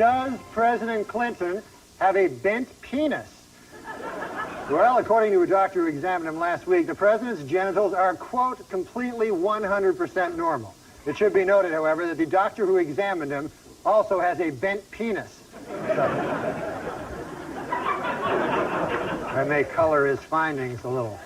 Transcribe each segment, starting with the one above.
Does President Clinton have a bent penis? Well, according to a doctor who examined him last week, the president's genitals are, quote, completely 100% normal. It should be noted, however, that the doctor who examined him also has a bent penis. That may color his findings a little.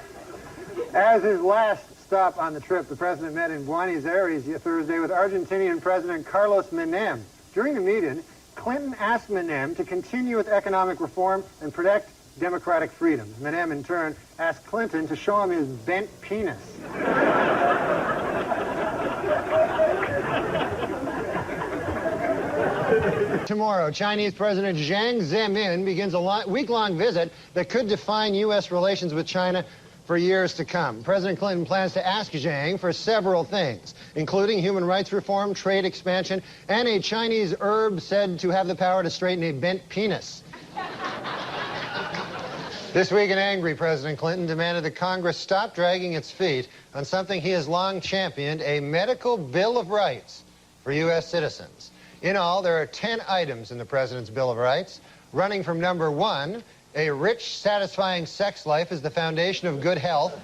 As his last stop on the trip, the president met in Buenos Aires Thursday with Argentinian President Carlos Menem. During the meeting, Clinton asked Menem to continue with economic reform and protect democratic freedoms. Menem, in turn, asked Clinton to show him his bent penis. Tomorrow, Chinese President Jiang Zemin begins a week-long visit that could define U.S. relations with China for years to come. President Clinton plans to ask Jiang for several things, including human rights reform, trade expansion, and a Chinese herb said to have the power to straighten a bent penis. This week, an angry President Clinton demanded that Congress stop dragging its feet on something he has long championed, a medical Bill of Rights for U.S. citizens. In all, there are 10 items in the President's Bill of Rights, running from number 1, a rich, satisfying sex life is the foundation of good health,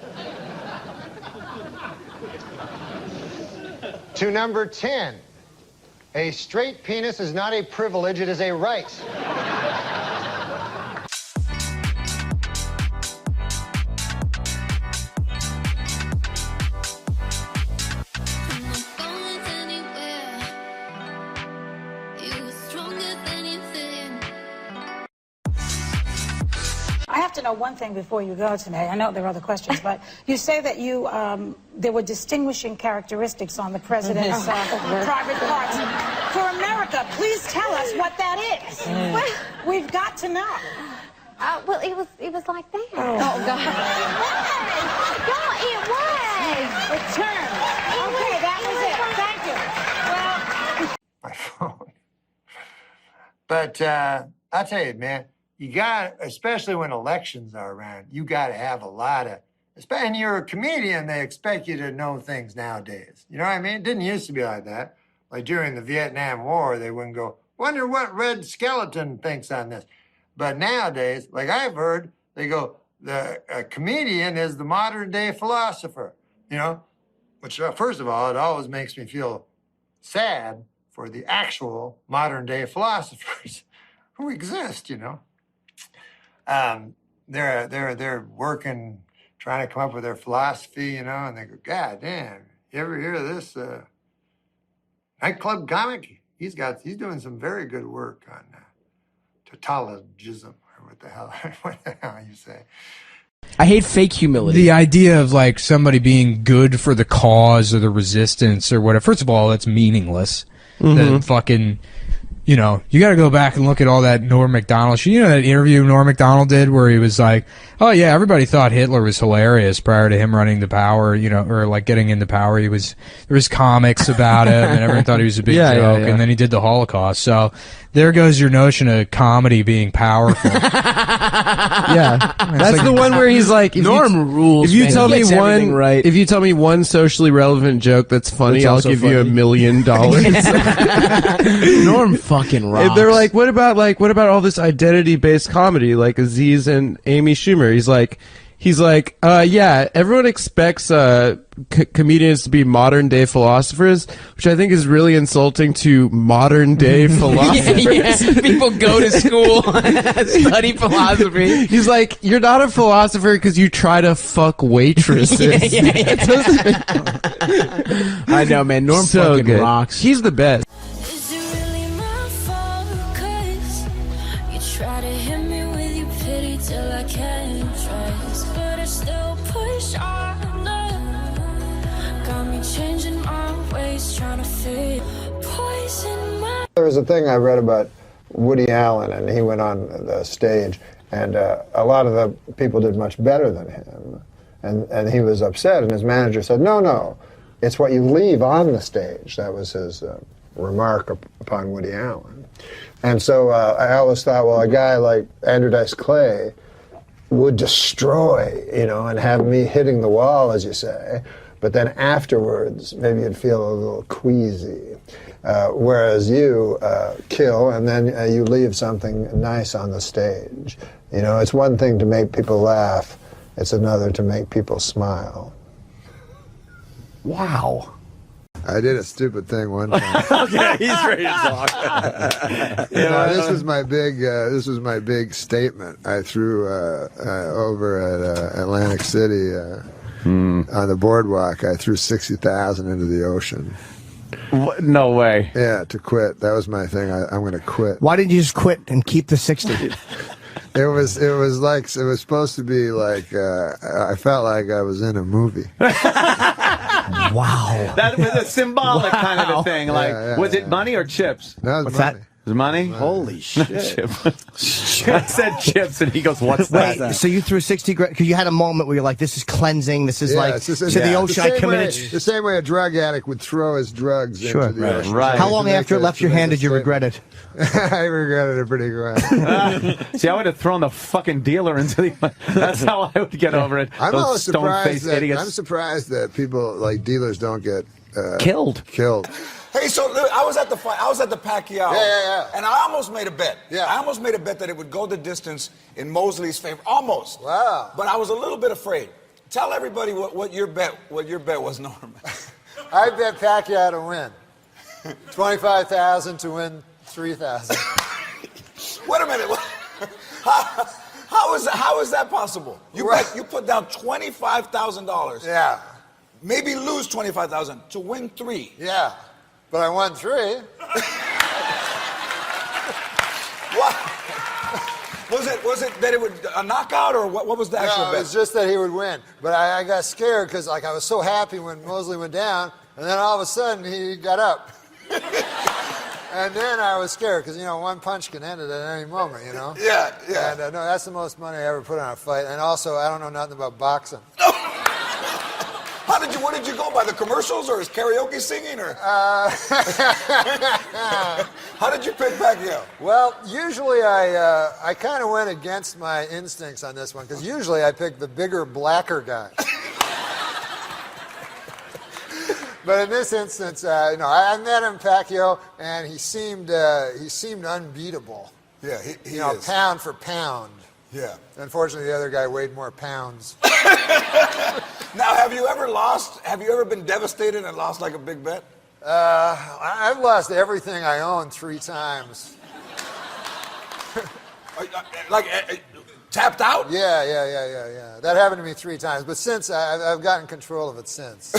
to number 10, a straight penis is not a privilege, it is a right. I have to know one thing before you go today. I know there are other questions, but you say that you there were distinguishing characteristics on the president's private parts. For America, please tell us what that is. Well, we've got to know. Well, it was like that. Oh, God. It was. It turned. Okay, that was it. Thank you. Well, My phone. But I'll tell you, man, you got, especially when elections are around, you got to have a lot of, and you're a comedian, they expect you to know things nowadays. You know what I mean? It didn't used to be like that. Like during the Vietnam War, they wouldn't go, wonder what Red Skeleton thinks on this. But nowadays, like I've heard, they go, the comedian is the modern day philosopher, you know? Which, first of all, it always makes me feel sad for the actual modern day philosophers who exist, you know? They're working, trying to come up with their philosophy, you know, and they go, God damn, you ever hear of this nightclub comic? He's doing some very good work on tautologism, or what the hell you say. I hate fake humility. The idea of like somebody being good for the cause or the resistance or whatever. First of all, that's meaningless. The fucking, you know, you got to go back and look at all that Norm Macdonald shit. You know that interview Norm Macdonald did where he was like, oh yeah, everybody thought Hitler was hilarious prior to him running to power, you know, or like getting into power. There was comics about him and everyone thought he was a big joke. And then he did the Holocaust. So there goes your notion of comedy being powerful. That's like, the one where he's like, Norm rules. If you tell me one, right. If you tell me one socially relevant joke that's funny, I'll give you $1 million. Norm fucking rocks. If they're like, what about all this identity-based comedy, like Aziz and Amy Schumer? He's like, yeah, everyone expects comedians to be modern-day philosophers, which I think is really insulting to modern-day philosophers. People go to school and study philosophy. He's like, you're not a philosopher because you try to fuck waitresses. I know, man. Norm so fucking good. rocks. He's the best. Is it really my fault? 'Cause you try to hit me with your pity till I can't trust, but I still push on. Got me changing my ways, trying to fit poison my. There was a thing I read about Woody Allen, and he went on the stage, and a lot of the people did much better than him, and he was upset, and his manager said, no, it's what you leave on the stage. That was his remark upon Woody Allen. And so I always thought, well, a guy like Andrew Dice Clay would destroy, you know, and have me hitting the wall, as you say. but then afterwards, maybe you'd feel a little queasy. Whereas you kill, and then you leave something nice on the stage. You know, it's one thing to make people laugh, it's another to make people smile. Wow. I did a stupid thing one time. Okay, he's ready to talk. This was my big statement I threw over at Atlantic City on the boardwalk. I threw 60,000 into the ocean. What? No way. Yeah, to quit. That was my thing. I'm going to quit. Why didn't you just quit and keep the 60? It was supposed to be like I felt like I was in a movie. Wow. That was a symbolic kind of a thing. Like, was it yeah. money or chips? That was What's money. that? Was it money? Holy shit. I said chips, and he goes, "What's Wait, that?" so you threw 60 grand? Because you had a moment where you're like, this is cleansing. This is like, it's just- to the ocean, I committed. The same way a drug addict would throw his drugs Sure. into the ocean. Right. How To long make after it left your hand did you regret it? I regretted it pretty quick. See, I would have thrown the fucking dealer into the. That's how I would get over it. I'm Those always surprised stone-faced idiots. I'm surprised that people like dealers don't get Killed. Hey, so I was at the fight. I was at the Pacquiao. Yeah. And I almost made a bet. Yeah. I almost made a bet that it would go the distance in Mosley's favor. Almost. Wow. But I was a little bit afraid. Tell everybody what your bet was, Norm. I bet Pacquiao to win. 25,000 to win 3,000. Wait a minute. How is that possible? You put down $25,000. Yeah. Maybe lose 25,000 to win 3. Yeah. But I won 3. What? Was it that it would a knockout or what was the actual No, bet? it was just that he would win. But I got scared because like I was so happy when Mosley went down, and then all of a sudden he got up. And then I was scared because, one punch can end it at any moment, Yeah. And no, that's the most money I ever put on a fight. And also, I don't know nothing about boxing. What did you go by? The commercials or his karaoke singing or? How did you pick Pacquiao? Well, usually I kind of went against my instincts on this one because usually I pick the bigger, blacker guy. But in this instance, I met him, Pacquiao, and he seemed unbeatable. Yeah, he is. Pound for pound. Yeah. Unfortunately, the other guy weighed more pounds. Now, have you ever lost? Have you ever been devastated and lost like a big bet? I've lost everything I own 3 times. Tapped out? Yeah. That happened to me 3 times, but since I've gotten control of it since.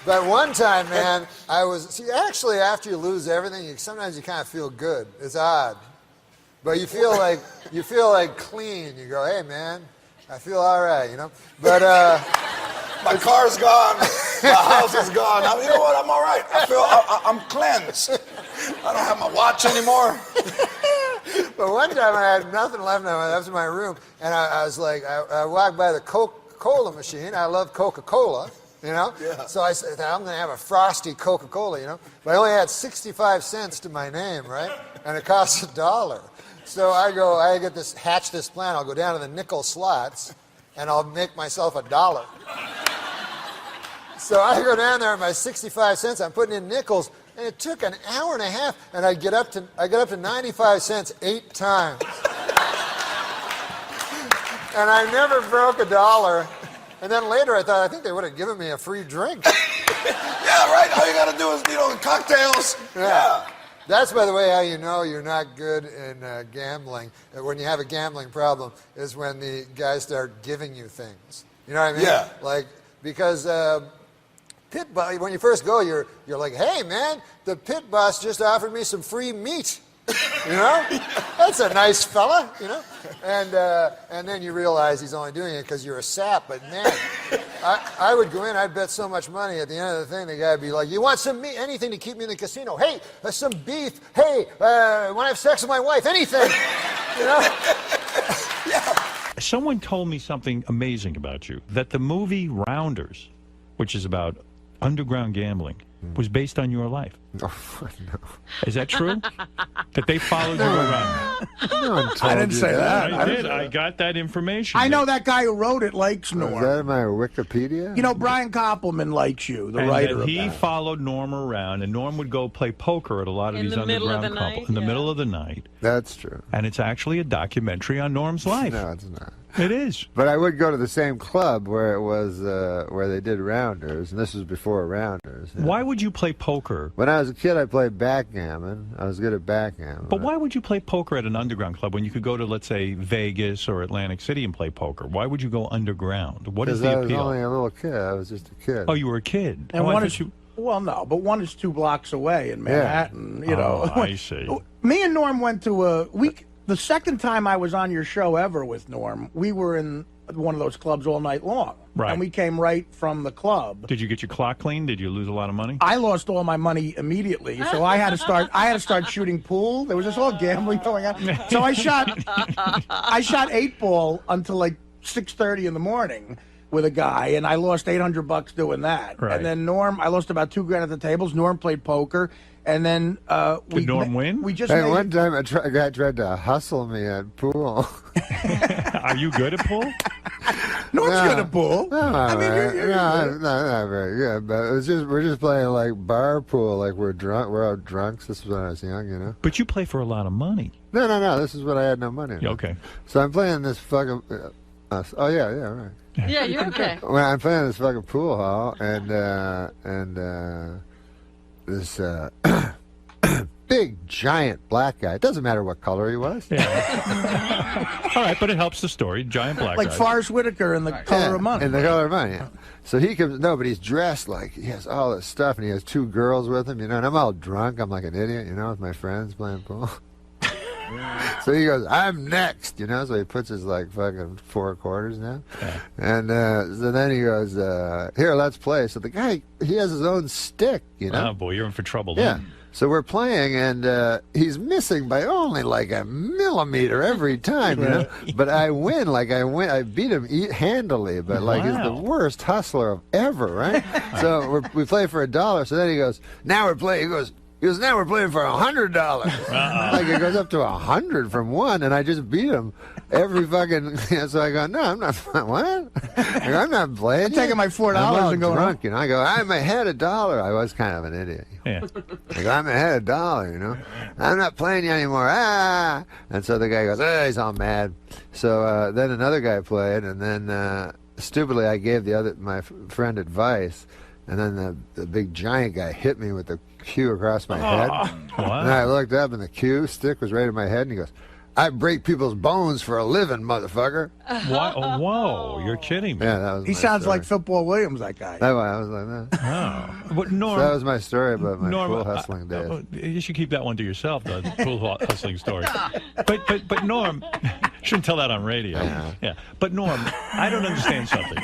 But one time, man, actually after you lose everything, sometimes you kind of feel good. It's odd. But you feel like clean. You go, hey man, I feel all right, But my car's gone, my house is gone. You know what? I'm all right. I'm cleansed. I don't have my watch anymore. But one time I had nothing left. I was in my room, and I was like, I walked by the Coca-Cola machine. I love Coca-Cola, Yeah. So I said, I'm going to have a frosty Coca-Cola, But I only had 65 cents to my name, right? And it costs $1. So I hatch this plan. I'll go down to the nickel slots, and I'll make myself $1. So I go down there with my 65 cents. I'm putting in nickels, and it took an hour and a half, and I get up to 95 cents 8 times. And I never broke $1. And then later I think they would have given me a free drink. Yeah, right. All you got to do is, cocktails. Yeah. That's, by the way, how you know you're not good in gambling. When you have a gambling problem is when the guys start giving you things. You know what I mean? Yeah. Because pit boss, when you first go, you're like, hey, man, the pit boss just offered me some free meat. That's a nice fella, And then you realize he's only doing it because you're a sap. But man, I would go in, I'd bet so much money. At the end of the thing, the guy would be like, you want some meat? Anything to keep me in the casino. Hey, some beef. Hey, want to have sex with my wife? Anything. Someone told me something amazing about you, that the movie Rounders, which is about underground gambling, was based on your life. Oh, no. Is that true? That they followed you around? No one told I didn't you say that. I did. I got that information. I know that guy who wrote it likes Is Norm. that in my Wikipedia? You know, Brian Koppelman likes you, the And writer that of he that. followed Norm around, and Norm would go play poker at a lot of these underground couples in the middle of the night. That's true. And it's actually a documentary on Norm's life. No, it's not. It is. But I would go to the same club where it was where they did rounders, and this was before rounders. Yeah. Why would you play poker? When I was a kid, I played backgammon. I was good at backgammon. But why would you play poker at an underground club when you could go to, let's say, Vegas or Atlantic City and play poker? Why would you go underground? What is the I was appeal? only a little kid. I was just a kid. Oh, you were a kid. And oh, one is, well, no, but one is 2 blocks away in Manhattan. You know, I see. Me and Norm went to a week. The second time I was on your show ever with Norm, we were in one of those clubs all night long. Right. And we came right from the club. Did you get your clock cleaned? Did you lose a lot of money? I lost all my money immediately, so I had to start. I had to start shooting pool. There was this all gambling going on. So I shot 8-ball until like 6:30 in the morning with a guy, and I lost $800 doing that. Right. And then Norm, I lost about $2,000 at the tables. Norm played poker, and then Did Norm win? We just Hey, made, one time a guy tried to hustle me at pool. Are you good at pool? Norm's No. good at pool. No, I mean, you're no, not very good. But it was just we're just playing like bar pool, like we're drunk. We're all drunks. This was when I was young, you know. But you play for a lot of money. No. This is when I had no money. Yeah, okay. So I'm playing this fucking. Oh yeah, right. Yeah, you're okay. Well, I'm playing this fucking pool hall, and this big giant black guy. It doesn't matter what color he was. Yeah. All right, but it helps the story. Giant black like guy. Forrest Whitaker in The Color of Money. In The Color of Money. Yeah. So he comes. No, but he's dressed like he has all this stuff, and he has 2 girls with him. You know, and I'm all drunk. I'm like an idiot. You know, with my friends playing pool. So he goes, I'm next, you know, so he puts his like fucking 4 quarters down. Yeah. And so then he goes, here, let's play. So the guy, he has his own stick, you know. Oh, boy, you're in for trouble Yeah. then. So we're playing, and he's missing by only like a millimeter every time, you know. But I win, I beat him handily, but like he's the worst hustler of ever, right? So we play for $1. So then he goes, now we're playing. He goes, now we're playing for $100. Like it goes up to 100 from 1, and I just beat him every fucking. So I go, no, I'm not. What? I go, I'm not playing. I'm taking my $4 I'm all and going drunk, you know. I go, I'm ahead $1. I was kind of an idiot. Yeah. I go, I'm ahead $1, you know. I'm not playing you anymore. Ah! And so the guy goes, he's all mad. So then another guy played, and then stupidly I gave my friend advice, and then the big giant guy hit me with the cue across my head. Wow. And I looked up, and the cue stick was right in my head, and he goes, I break people's bones for a living, motherfucker. Why? Oh, whoa, you're kidding me. Yeah, that was He my sounds story. like Football Williams, that guy. I was like that. Oh. But Norm, So that was my story about my Norm, pool hustling days. you should keep that one to yourself, the pool hustling story. But Norm, shouldn't tell that on radio. Yeah. But Norm, I don't understand something.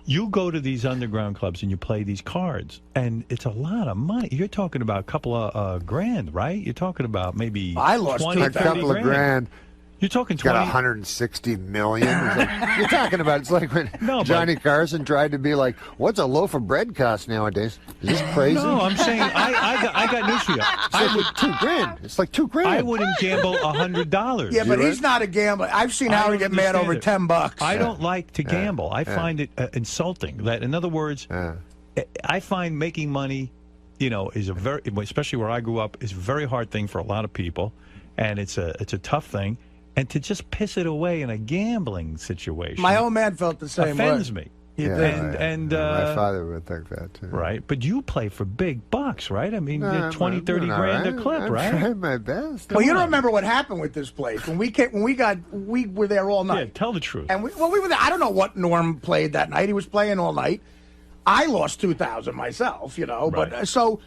You go to these underground clubs and you play these cards, and it's a lot of money. You're talking about a couple of grand, right? You're talking about maybe I lost 20, A 30 couple of grand. You're talking Got 20. 160 million. It's like, you're talking about. It's like when No, but- Johnny Carson tried to be like, "What's a loaf of bread cost nowadays?" Is this crazy? No, I'm saying I got news for you. It's like $2,000. It's like $2,000. I wouldn't gamble $100. Yeah, but he's not a gambler. I've seen I Howard don't get mad over understand $10. I don't like to gamble. I find it insulting. That, in other words, I find making money, you know, is a very, especially where I grew up, is a very hard thing for a lot of people, and it's a tough thing. And to just piss it away in a gambling situation, My old man felt the same offends way. me. Yeah, And my father would think that too. right, but you play for big bucks, right? I mean, No, 20, 30 I'm grand all a clip, I'm right? trying my best. Well, you don't remember what happened with this place when we were there all night. Yeah, tell the truth. And we were there. I don't know what Norm played that night. He was playing all night. I lost $2,000 myself, you know. Right. But so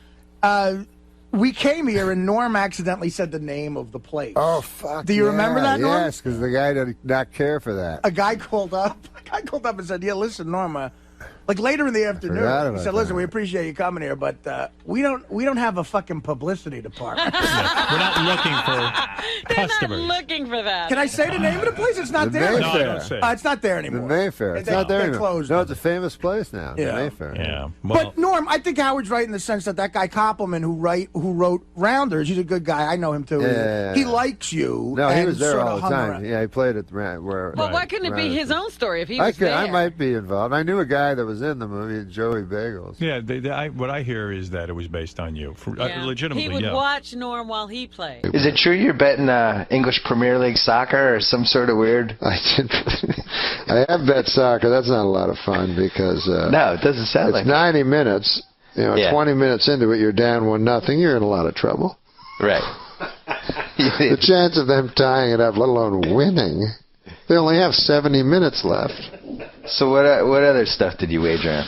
we came here, and Norm accidentally said the name of the place. Oh fuck! Do you remember that, Norm? Yes, because the guy did not care for that. A guy called up. And said, "Yeah, listen, Norm, Like later in the forgot afternoon, he about said, "Listen, that. we appreciate you coming here, but we don't have a fucking publicity department. We're not looking for customers. Looking for that. Can I say the name of the place? It's not The there. Mayfair. No, don't say it. It's not there anymore. The Mayfair. It's not there they anymore. closed No, it. it's a famous place now. Yeah. The Mayfair. Yeah. Well, But Norm, I think Howard's right in the sense that guy Koppelman, who wrote Rounders, he's a good guy. I know him too. Yeah. He likes you. No, he and was there sort all of the hung time. around. Yeah, he played at where. Well, why couldn't it be his own story if he was there? I might be involved. I knew a guy that was in the movie, Joey Bagels. yeah. What I hear is that it was based on you. Yeah. Legitimately, He would yeah. watch Norm while he played. Is it true you're betting English Premier League soccer or some sort of weird? I have bet soccer. That's not a lot of fun because no, it doesn't sound like it's 90 minutes. 20 minutes into it, you're down 1-0. You're in a lot of trouble. Right. The chance of them tying it up, let alone winning, they only have 70 minutes left. So what other stuff did you wager on?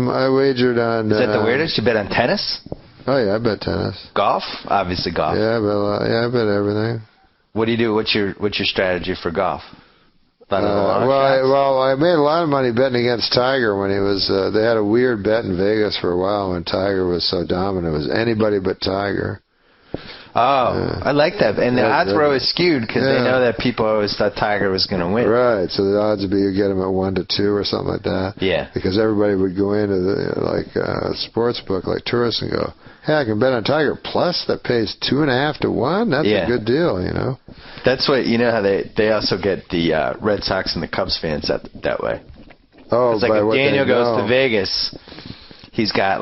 I wagered on. Is that the weirdest? You bet on tennis? Oh yeah, I bet tennis. Golf? Obviously golf. Yeah, I bet everything. What do you do? What's your strategy for golf? I made a lot of money betting against Tiger when he was. They had a weird bet in Vegas for a while when Tiger was so dominant. It was anybody but Tiger. Oh, I like that. And the odds were always skewed because they know that people always thought Tiger was going to win. Right. So the odds would be you get him at 1-2 or something like that. Yeah. Because everybody would go into a sports book like tourists and go, "Hey, I can bet on Tiger plus that pays 2.5 to 1. That's a good deal, you know." That's what how they also get the Red Sox and the Cubs fans that way. Oh, it's like if Daniel goes to Vegas, he's got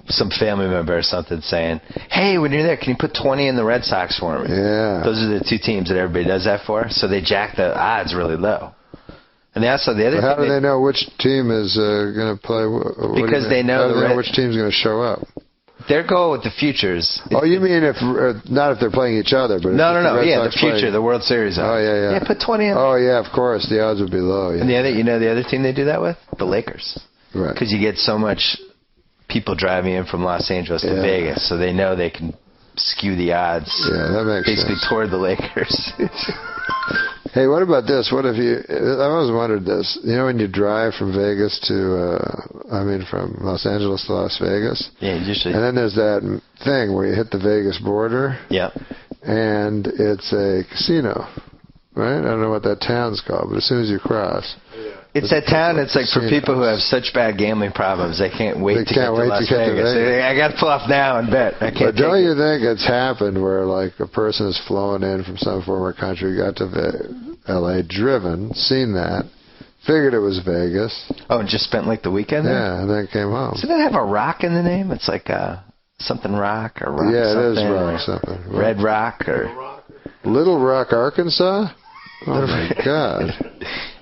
some family member or something saying, "Hey, when you're there, can you put 20 in the Red Sox for me?" Yeah. Those are the two teams that everybody does that for. So they jack the odds really low. And also the other. How do they know which team is going to play? Because they know which team's going to show up. Their goal with the futures. Oh, you mean not if they're playing each other, but no, yeah, the future, the World Series. Oh yeah. Yeah, put 20 in. Oh yeah, of course, the odds would be low. Yeah. And the other team they do that with, the Lakers. Right. Because you get so much people driving in from Los Angeles to Vegas, so they know they can skew the odds. Yeah, that makes basically sense. toward the Lakers. Hey, what about this? What if I always wondered this. When you drive from Vegas from Los Angeles to Las Vegas. Yeah, usually. And then there's that thing where you hit the Vegas border. Yeah. And it's a casino, right? I don't know what that town's called, but as soon as you cross. It's that town. It's like for people who have such bad gambling problems, they can't wait to get to Las Vegas. I got to pull off now and bet. I can't. But don't you think it's happened where a person has flown in from some former country, got to L.A., driven, seen that, figured it was Vegas. Oh, and just spent the weekend there? Yeah, and then came home. Does it have a rock in the name? It's like something rock or rock. Yeah, something, it is rock something. Red Rock or Little Rock, Arkansas. Oh my God!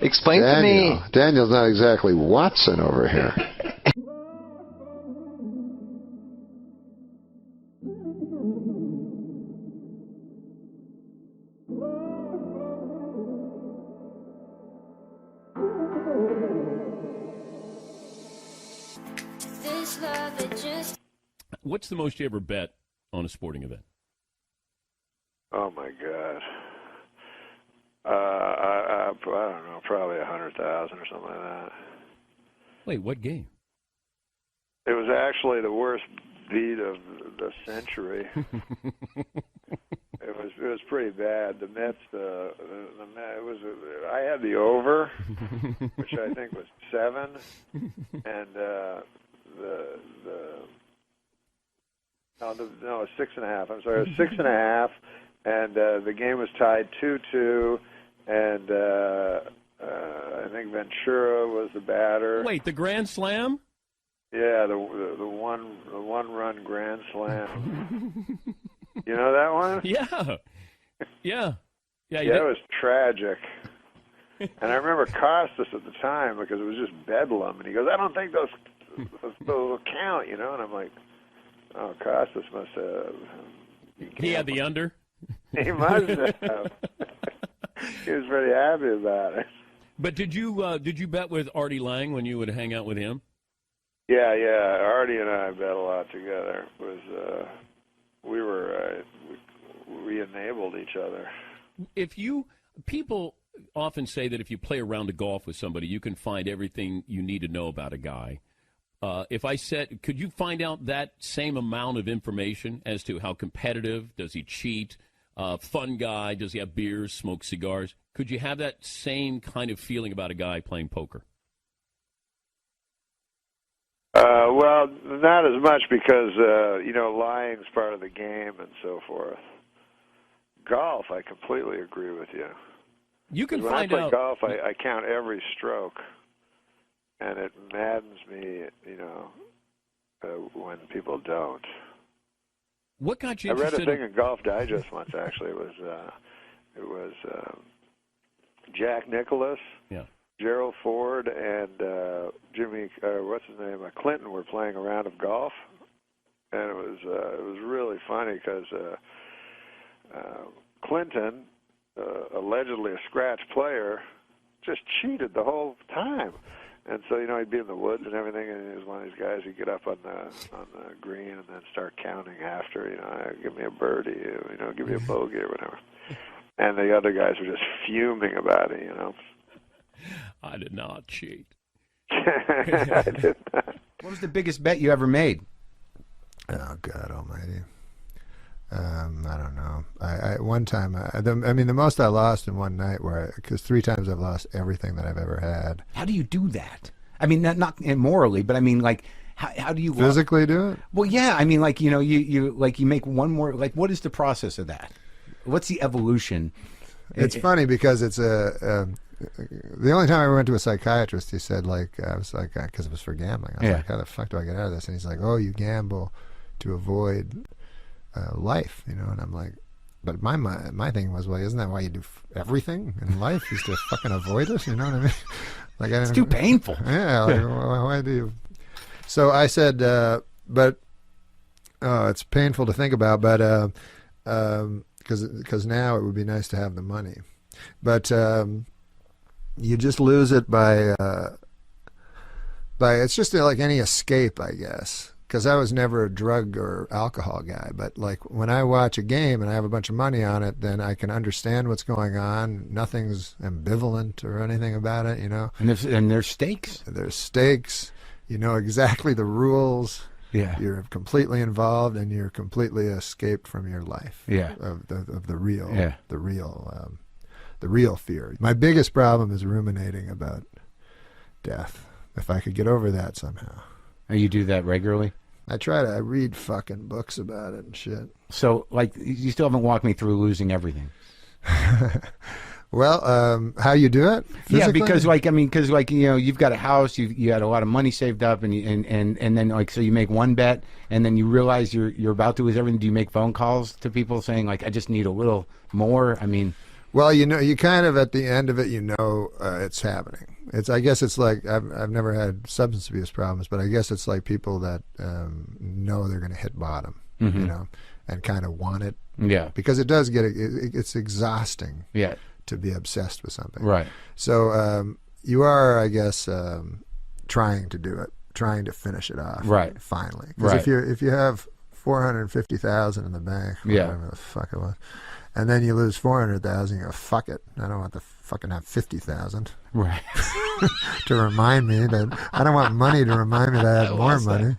Explain to me. Daniel's not exactly Watson over here. What's the most you ever bet on a sporting event? Oh my God. I don't know, probably 100,000 or something like that. Wait, what game? It was actually the worst beat of the century. It was pretty bad. The Mets, I had the over, which I think was 7, and no, 6.5. I'm sorry, it was 6.5, and the game was tied 2-2. And I think Ventura was the batter. Wait, the Grand Slam? Yeah, the one-run Grand Slam. You know that one? Yeah. It was tragic. And I remember Costas at the time because it was just bedlam. And he goes, "I don't think those will count," And I'm like, "Oh, Costas must have." He had the under. He must have. He was pretty happy about it. But did you bet with Artie Lang when you would hang out with him? Yeah. Artie and I bet a lot together. We enabled each other. People often say that if you play a round of golf with somebody, you can find everything you need to know about a guy. If I said, could you find out that same amount of information as to how competitive, does he cheat, fun guy, does he have beers, smoke cigars? Could you have that same kind of feeling about a guy playing poker? Well, not as much because, lying's part of the game and so forth. Golf, I completely agree with you. You can when find I play out. golf, I count every stroke, and it maddens me, when people don't. What got you I read a interested thing in Golf Digest once, actually. It was Jack Nicklaus, Gerald Ford, and Jimmy, what's his name, Clinton were playing a round of golf, and it was really funny because Clinton, allegedly a scratch player, just cheated the whole time. And so, he'd be in the woods and everything, and he was one of these guys who'd get up on the green and then start counting after, give me a birdie, give me a bogey or whatever. And the other guys were just fuming about it, I did not cheat. I did not. What was the biggest bet you ever made? Oh, God almighty. I don't know. I one time, the most I lost in one night, because 3 times I've lost everything that I've ever had. How do you do that? I mean, not morally, but I mean, like, how do you physically do it? Well, yeah. I mean, like, you make one more. Like, what is the process of that? What's the evolution? It's funny because it's the only time I ever went to a psychiatrist, he said, I was like, because it was for gambling. I was like, how the fuck do I get out of this? And he's like, oh, you gamble to avoid life, and I'm like, but my thing was, well, isn't that why you do everything in life, is to fucking avoid it? You know what I mean? Like, it's too painful. Yeah. Like, why do you? So I said, but it's painful to think about, but because now it would be nice to have the money, but you just lose it by it's just like any escape, I guess. Because I was never a drug or alcohol guy, but like when I watch a game and I have a bunch of money on it, then I can understand what's going on. Nothing's ambivalent or anything about it, And there's stakes. There's stakes. You know exactly the rules. Yeah. You're completely involved, and you're completely escaped from your life. Yeah. Of the real. Yeah. The real fear. My biggest problem is ruminating about death. If I could get over that somehow. And you do that regularly? I try to. I read fucking books about it and shit. So, like, you still haven't walked me through losing everything. Well, how you do it? Physically? Yeah, because you've got a house, you had a lot of money saved up, and then so you make one bet, and then you realize you're about to lose everything. Do you make phone calls to people saying, like, I just need a little more? I mean, well, you kind of at the end of it, it's happening. I guess it's like I've never had substance abuse problems, but I guess it's like people that know they're going to hit bottom, and kind of want it. Yeah, because it does it's exhausting. Yeah. To be obsessed with something. Right. So you are, I guess, trying to do it, trying to finish it off. Right. Finally. Because if you have $450,000 in the bank, whatever the fuck it was, and then you lose $400,000, you go, fuck it. I don't want to fucking have 50,000. Right. To remind me that I don't want money to remind me that I have more money.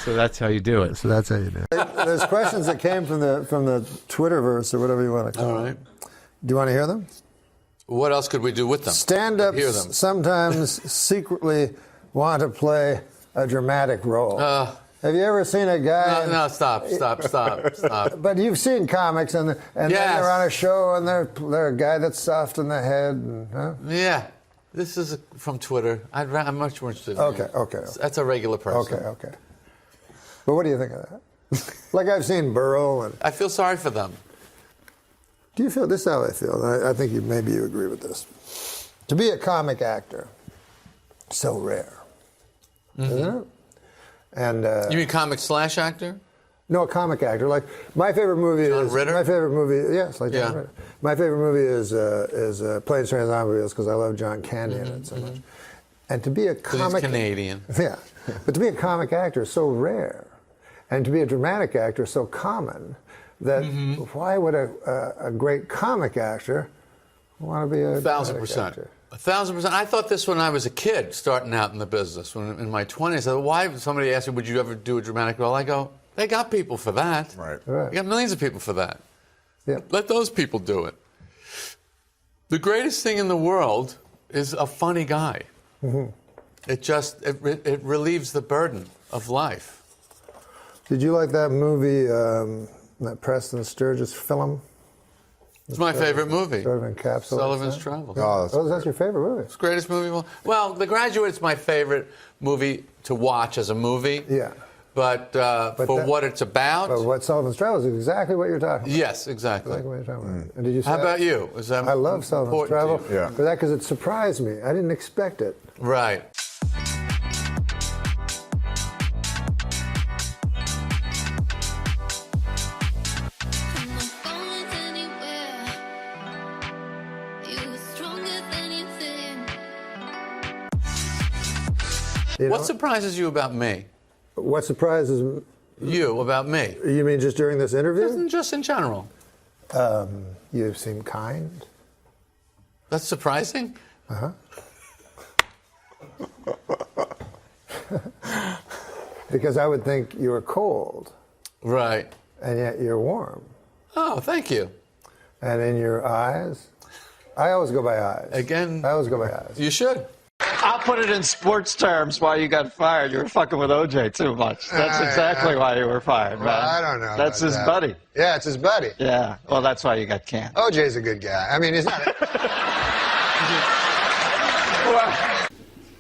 So that's how you do it. So that's how you do it. There's questions that came from the Twitterverse or whatever you want to call it. All right. Do you want to hear them? What else could we do with them? Stand-ups Hear them. sometimes secretly want to play a dramatic role. Have you ever seen a guy? No, stop. But you've seen comics, and then they're on a show, and they're a guy that's soft in the head. And, huh? Yeah. This is from Twitter. I'm much more interested in Okay. That's a regular person. Okay. But what do you think of that? Like, I've seen Burl, and I feel sorry for them. Do you feel this is how I feel? I think maybe you agree with this. To be a comic actor, so rare, isn't it? And you mean comic / actor? No, a comic actor. Like my favorite movie John is Ritter? my favorite movie. Yes, like John Ritter. My favorite movie is Planes, Trains, and Automobiles because I love John Candy in it so much. And to be a comic, he's Canadian. Yeah, but to be a comic actor is so rare, and to be a dramatic actor is so common. That why would a great comic actor want to be a 1,000%. actor. 1,000%. I thought this when I was a kid, starting out in the business. When in my 20s, I said, why? Somebody asked me, would you ever do a dramatic role? I go, they got people for that. Right. They got millions of people for that. Yeah. Let those people do it. The greatest thing in the world is a funny guy. Mm-hmm. It relieves the burden of life. Did you like that movie, that Preston Sturges film? It's my favorite movie. Sort of encapsulates Sullivan's that? Travels. Oh, that's your favorite movie? It's the greatest movie. Well, The Graduate's my favorite movie to watch as a movie. Yeah. But what it's about. But what Sullivan's Travels is exactly what you're talking about. Yes, exactly. Exactly what you're talking about. And did you say How about you? Is that I love Sullivan's Travel important to you? for that because it surprised me. I didn't expect it. Right. What surprises you about me? What surprises you about me? You mean just during this interview? Just in general. You seem kind. That's surprising? Uh-huh. Because I would think you were cold. Right. And yet you're warm. Oh, thank you. And in your eyes? I always go by eyes. Again? I always go by eyes. You should. I'll put it in sports terms why you got fired. You were fucking with OJ too much. That's exactly why you were fired, man. Well, I don't know. That's his buddy. Yeah, it's his buddy. Yeah. Well, that's why you got canned. OJ's a good guy. I mean, he's not.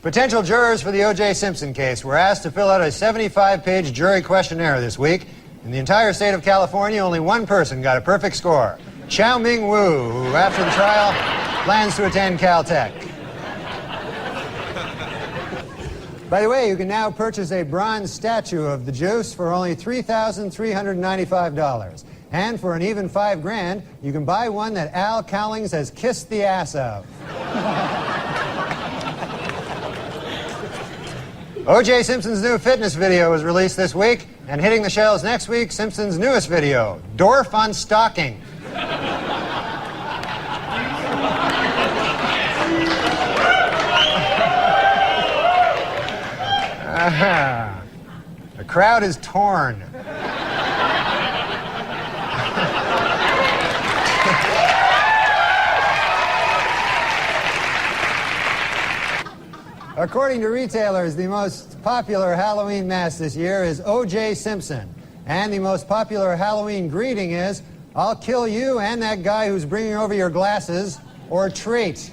Potential jurors for the O.J. Simpson case were asked to fill out a 75-page jury questionnaire this week. In the entire state of California, only one person got a perfect score. Chow Ming Wu, who after the trial plans to attend Caltech. By the way, you can now purchase a bronze statue of the Juice for only $3,395. And for an even $5,000, you can buy one that Al Cowlings has kissed the ass of. O.J. Simpson's new fitness video was released this week, and hitting the shelves next week, Simpson's newest video, Dorf on Stalking. The crowd is torn. According to retailers, the most popular Halloween mask this year is O.J. Simpson. And the most popular Halloween greeting is, I'll kill you and that guy who's bringing over your glasses, or treat.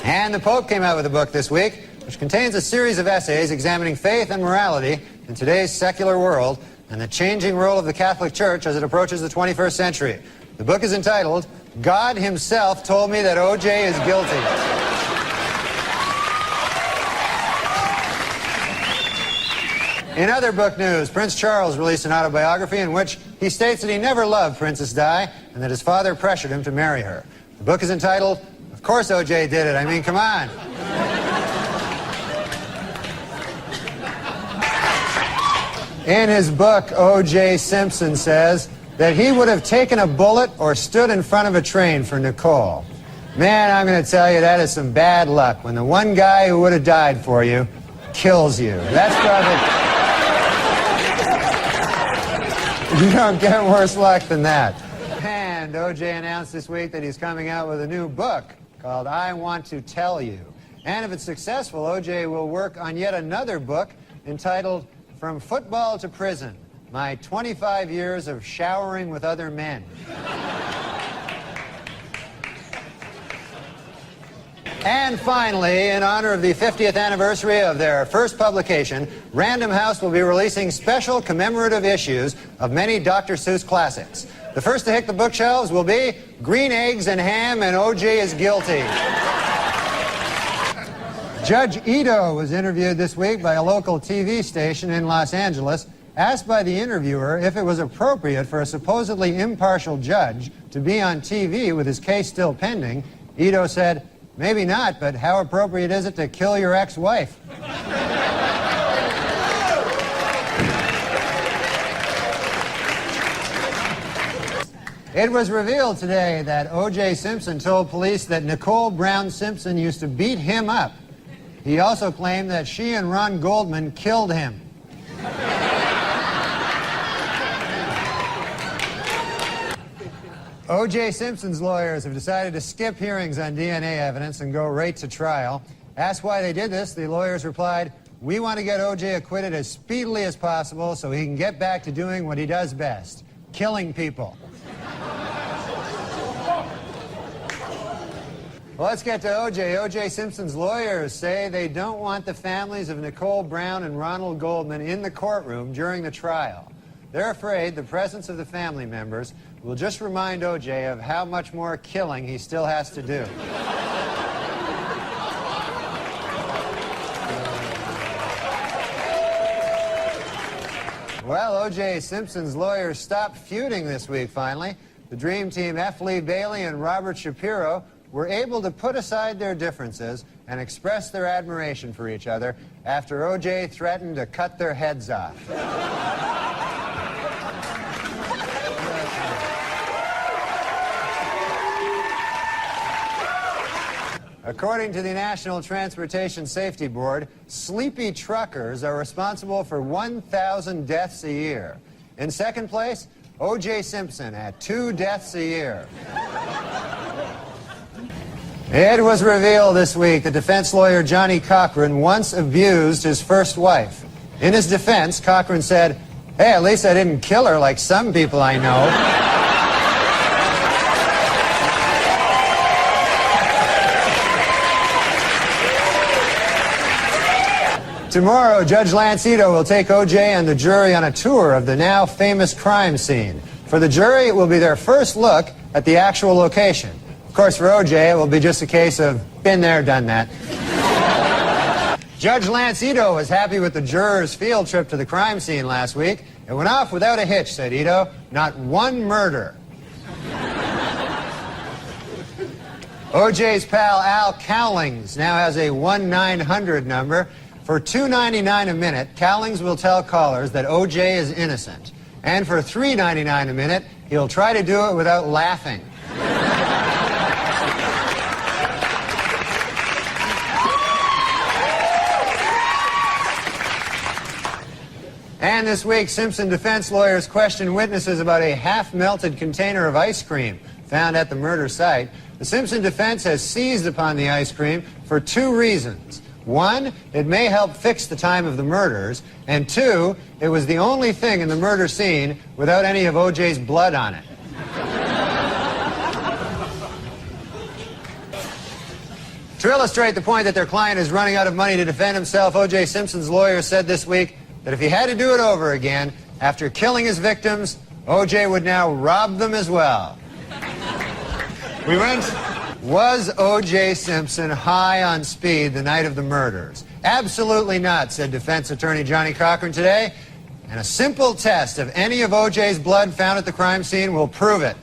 And the Pope came out with a book this week, which contains a series of essays examining faith and morality in today's secular world and the changing role of the Catholic Church as it approaches the 21st century. The book is entitled, God Himself Told Me That O.J. is Guilty. In other book news, Prince Charles released an autobiography in which he states that he never loved Princess Di and that his father pressured him to marry her. The book is entitled, Of Course O.J. Did It. I mean, come on. In his book, O.J. Simpson says that he would have taken a bullet or stood in front of a train for Nicole. Man, I'm going to tell you, that is some bad luck when the one guy who would have died for you kills you. That's probably... You don't get worse luck than that. And O.J. announced this week that he's coming out with a new book called I Want to Tell You. And if it's successful, O.J. will work on yet another book entitled From Football to Prison, My 25 Years of Showering with Other Men. And finally, in honor of the 50th anniversary of their first publication, Random House will be releasing special commemorative issues of many Dr. Seuss classics. The first to hit the bookshelves will be Green Eggs and Ham and O.J. is Guilty. Judge Ito was interviewed this week by a local TV station in Los Angeles. Asked by the interviewer if it was appropriate for a supposedly impartial judge to be on TV with his case still pending, Ito said, maybe not, but how appropriate is it to kill your ex-wife? It was revealed today that O.J. Simpson told police that Nicole Brown Simpson used to beat him up. He also claimed that she and Ron Goldman killed him. O.J. Simpson's lawyers have decided to skip hearings on DNA evidence and go right to trial. Asked why they did this, the lawyers replied, "We want to get O.J. acquitted as speedily as possible so he can get back to doing what he does best, killing people." Well, let's get to O.J. O.J. Simpson's lawyers say they don't want the families of Nicole Brown and Ronald Goldman in the courtroom during the trial. They're afraid the presence of the family members will just remind O.J. of how much more killing he still has to do. Well, O.J. Simpson's lawyers stopped feuding this week, finally. The Dream Team, F. Lee Bailey and Robert Shapiro, were able to put aside their differences and express their admiration for each other after O.J. threatened to cut their heads off. According to the National Transportation Safety Board, sleepy truckers are responsible for 1,000 deaths a year. In second place, O.J. Simpson at 2 deaths a year. It was revealed this week that defense lawyer Johnny Cochran once abused his first wife. In his defense, Cochran said, "Hey, at least I didn't kill her like some people I know." Tomorrow, Judge Lance Ito will take O.J. and the jury on a tour of the now famous crime scene. For the jury, it will be their first look at the actual location. Of course, for O.J., it will be just a case of been there, done that. Judge Lance Ito was happy with the jurors' field trip to the crime scene last week. It went off without a hitch, said Ito. Not one murder. O.J.'s pal Al Cowlings now has a 1-900 number. For $2.99 a minute, Cowlings will tell callers that O.J. is innocent. And for $3.99 a minute, he'll try to do it without laughing. And this week, Simpson defense lawyers questioned witnesses about a half-melted container of ice cream found at the murder site. The Simpson defense has seized upon the ice cream for 2 reasons. 1, it may help fix the time of the murders, and 2, it was the only thing in the murder scene without any of O.J.'s blood on it. To illustrate the point that their client is running out of money to defend himself, O.J. Simpson's lawyer said this week that if he had to do it over again, after killing his victims, O.J. would now rob them as well. Was O.J. Simpson high on speed the night of the murders? Absolutely not, said defense attorney Johnny Cochran today. And a simple test of any of O.J.'s blood found at the crime scene will prove it.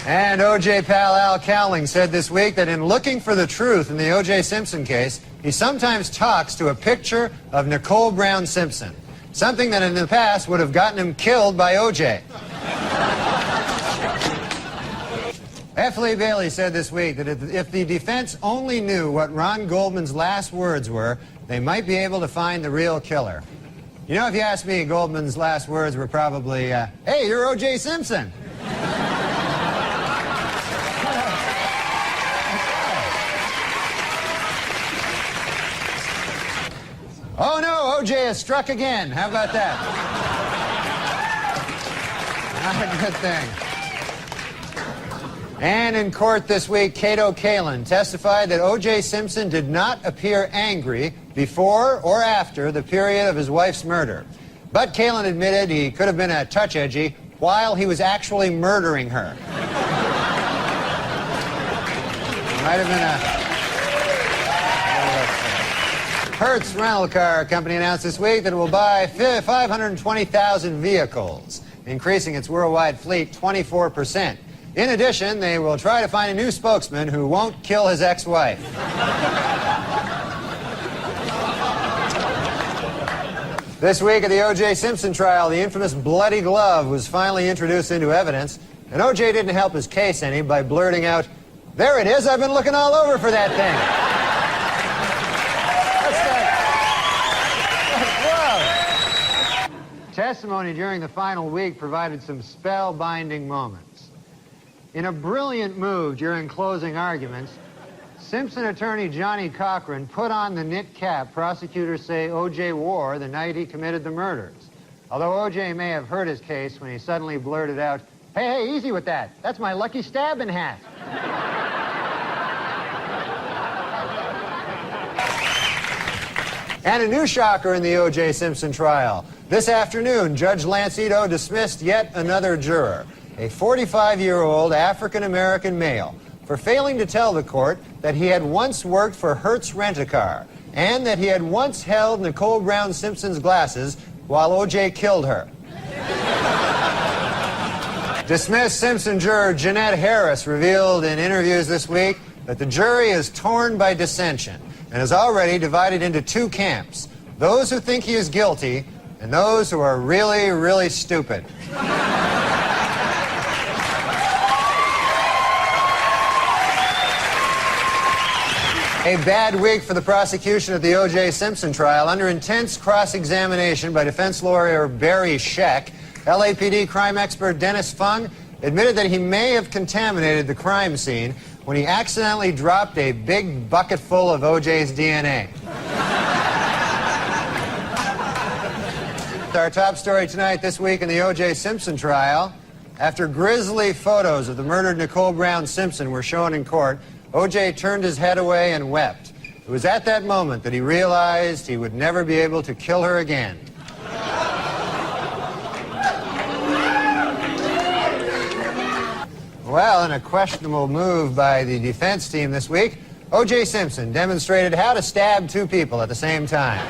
And O.J. pal Al Cowling said this week that in looking for the truth in the O.J. Simpson case, he sometimes talks to a picture of Nicole Brown Simpson, something that in the past would have gotten him killed by O.J. F. Lee Bailey said this week that if the defense only knew what Ron Goldman's last words were, they might be able to find the real killer. You know, if you ask me, Goldman's last words were probably, "Hey, you're O.J. Simpson." Oh no, O.J. has struck again. How about that? Not a good thing. And in court this week, Cato Kalin testified that O.J. Simpson did not appear angry before or after the period of his wife's murder. But Kalin admitted he could have been a touch edgy while he was actually murdering her. Might have been a... Hertz Rental Car Company announced this week that it will buy 520,000 vehicles, increasing its worldwide fleet 24%. In addition, they will try to find a new spokesman who won't kill his ex-wife. This week at the O.J. Simpson trial, the infamous bloody glove was finally introduced into evidence, and O.J. didn't help his case any by blurting out, "There it is, I've been looking all over for that thing." What's that? Testimony during the final week provided some spellbinding moments. In a brilliant move during closing arguments, Simpson attorney Johnny Cochran put on the knit cap prosecutors say O.J. wore the night he committed the murders. Although O.J. may have hurt his case when he suddenly blurted out, hey, easy with that. That's my lucky stabbing hat." And a new shocker in the O.J. Simpson trial. This afternoon, Judge Lance Ito dismissed yet another juror, a 45-year-old African-American male, for failing to tell the court that he had once worked for Hertz Rent-A-Car and that he had once held Nicole Brown Simpson's glasses while O.J. killed her. Dismissed Simpson juror Jeanette Harris revealed in interviews this week that the jury is torn by dissension and is already divided into two camps, those who think he is guilty and those who are really, really stupid. A bad week for the prosecution at the O.J. Simpson trial. Under intense cross-examination by defense lawyer Barry Scheck, LAPD crime expert Dennis Fung admitted that he may have contaminated the crime scene when he accidentally dropped a big bucket full of O.J.'s DNA. Our top story tonight, this week in the O.J. Simpson trial. After grisly photos of the murdered Nicole Brown Simpson were shown in court, O.J. turned his head away and wept. It was at that moment that he realized he would never be able to kill her again. Well, in a questionable move by the defense team this week, O.J. Simpson demonstrated how to stab two people at the same time.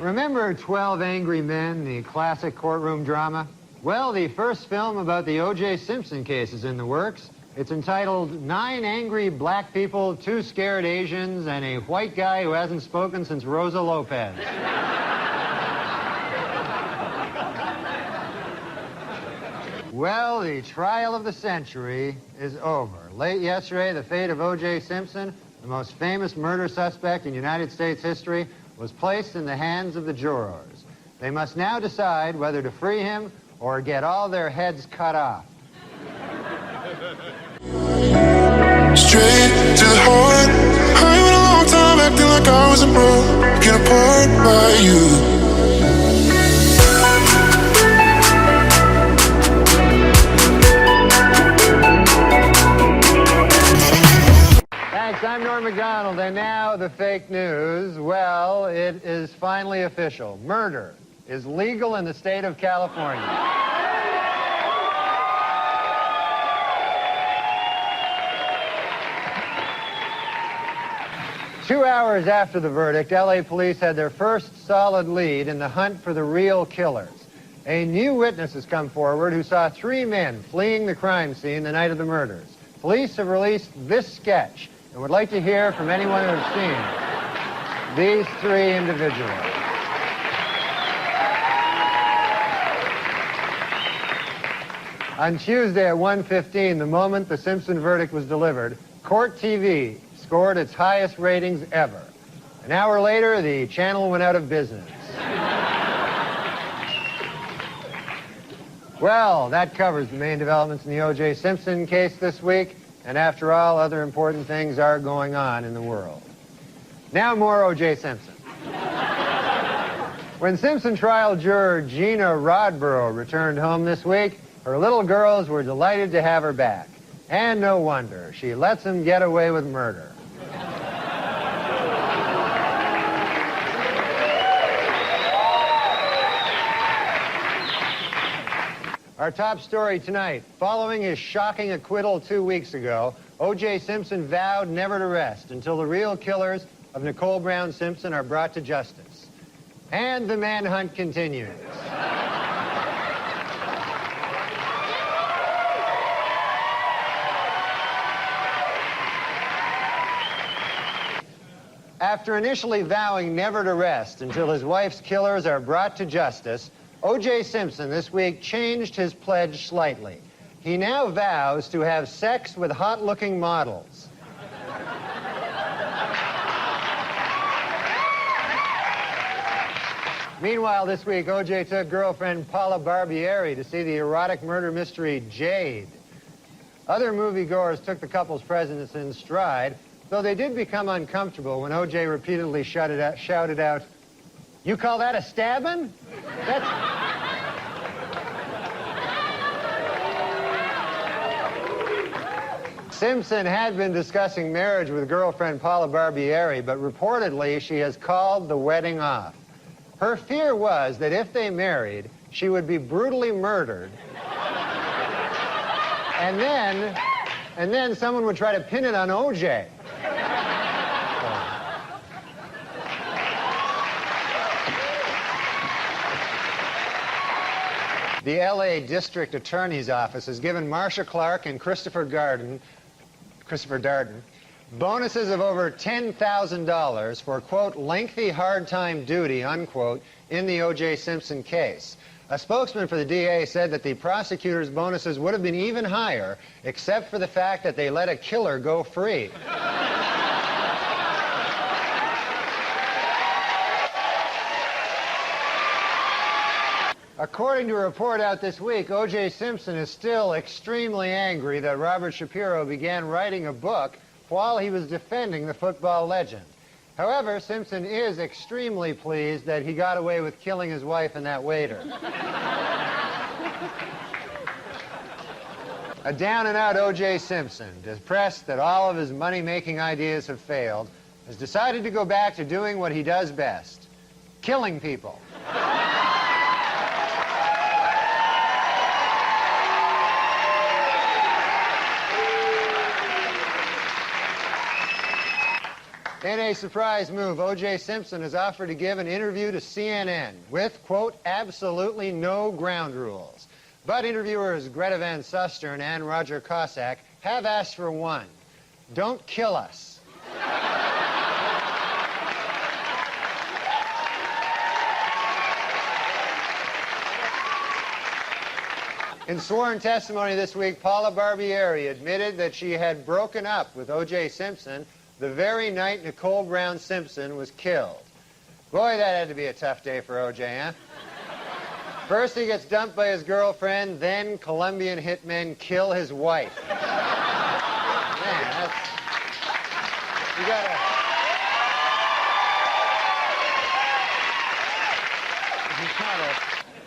Remember 12 Angry Men, the classic courtroom drama? Well, the first film about the O.J. Simpson case is in the works. It's entitled 9 Angry Black People, 2 Scared Asians, and a White Guy Who Hasn't Spoken Since Rosa Lopez. Well, the trial of the century is over. Late yesterday, the fate of O.J. Simpson, the most famous murder suspect in United States history, was placed in the hands of the jurors. They must now decide whether to free him or get all their heads cut off. Straight to the heart. I went a long time acting like I was a broken apart by you. Thanks, I'm Norm Macdonald, and now the fake news. Well, it is finally official. Murder is legal in the state of California. Two hours after the verdict, LA police had their first solid lead in the hunt for the real killers. A new witness has come forward who saw 3 men fleeing the crime scene the night of the murders. Police have released this sketch and would like to hear from anyone who has seen these 3 individuals. On Tuesday at 1:15, the moment the Simpson verdict was delivered, Court TV scored its highest ratings ever. An hour later, the channel went out of business. Well, that covers the main developments in the O.J. Simpson case this week. And after all, other important things are going on in the world. Now more O.J. Simpson. When Simpson trial juror Gina Rodborough returned home this week, her little girls were delighted to have her back. And no wonder. She lets them get away with murder. Our top story tonight. Following his shocking acquittal 2 weeks ago, O.J. Simpson vowed never to rest until the real killers of Nicole Brown Simpson are brought to justice. And the manhunt continues. After initially vowing never to rest until his wife's killers are brought to justice, O.J. Simpson this week changed his pledge slightly. He now vows to have sex with hot-looking models. Meanwhile, this week, O.J. took girlfriend Paula Barbieri to see the erotic murder mystery Jade. Other moviegoers took the couple's presence in stride, though they did become uncomfortable when O.J. repeatedly shouted out, "You call that a stabbing? Simpson had been discussing marriage with girlfriend Paula Barbieri, but reportedly she has called the wedding off. Her fear was that if they married, she would be brutally murdered. And then someone would try to pin it on O.J. The L.A. District Attorney's Office has given Marcia Clark and Christopher Darden bonuses of over $10,000 for, quote, lengthy hard time duty, unquote, in the O.J. Simpson case. A spokesman for the DA said that the prosecutor's bonuses would have been even higher, except for the fact that they let a killer go free. According to a report out this week, O.J. Simpson is still extremely angry that Robert Shapiro began writing a book while he was defending the football legend. However, Simpson is extremely pleased that he got away with killing his wife and that waiter. A down-and-out O.J. Simpson, depressed that all of his money-making ideas have failed, has decided to go back to doing what he does best, killing people. In a surprise move, O.J. Simpson has offered to give an interview to CNN with, quote, absolutely no ground rules. But interviewers Greta Van Susteren and Roger Cossack have asked for one. Don't kill us. In sworn testimony this week, Paula Barbieri admitted that she had broken up with O.J. Simpson the very night Nicole Brown Simpson was killed. Boy, that had to be a tough day for O.J., huh? First he gets dumped by his girlfriend, then Colombian hitmen kill his wife. Man, that's... You gotta...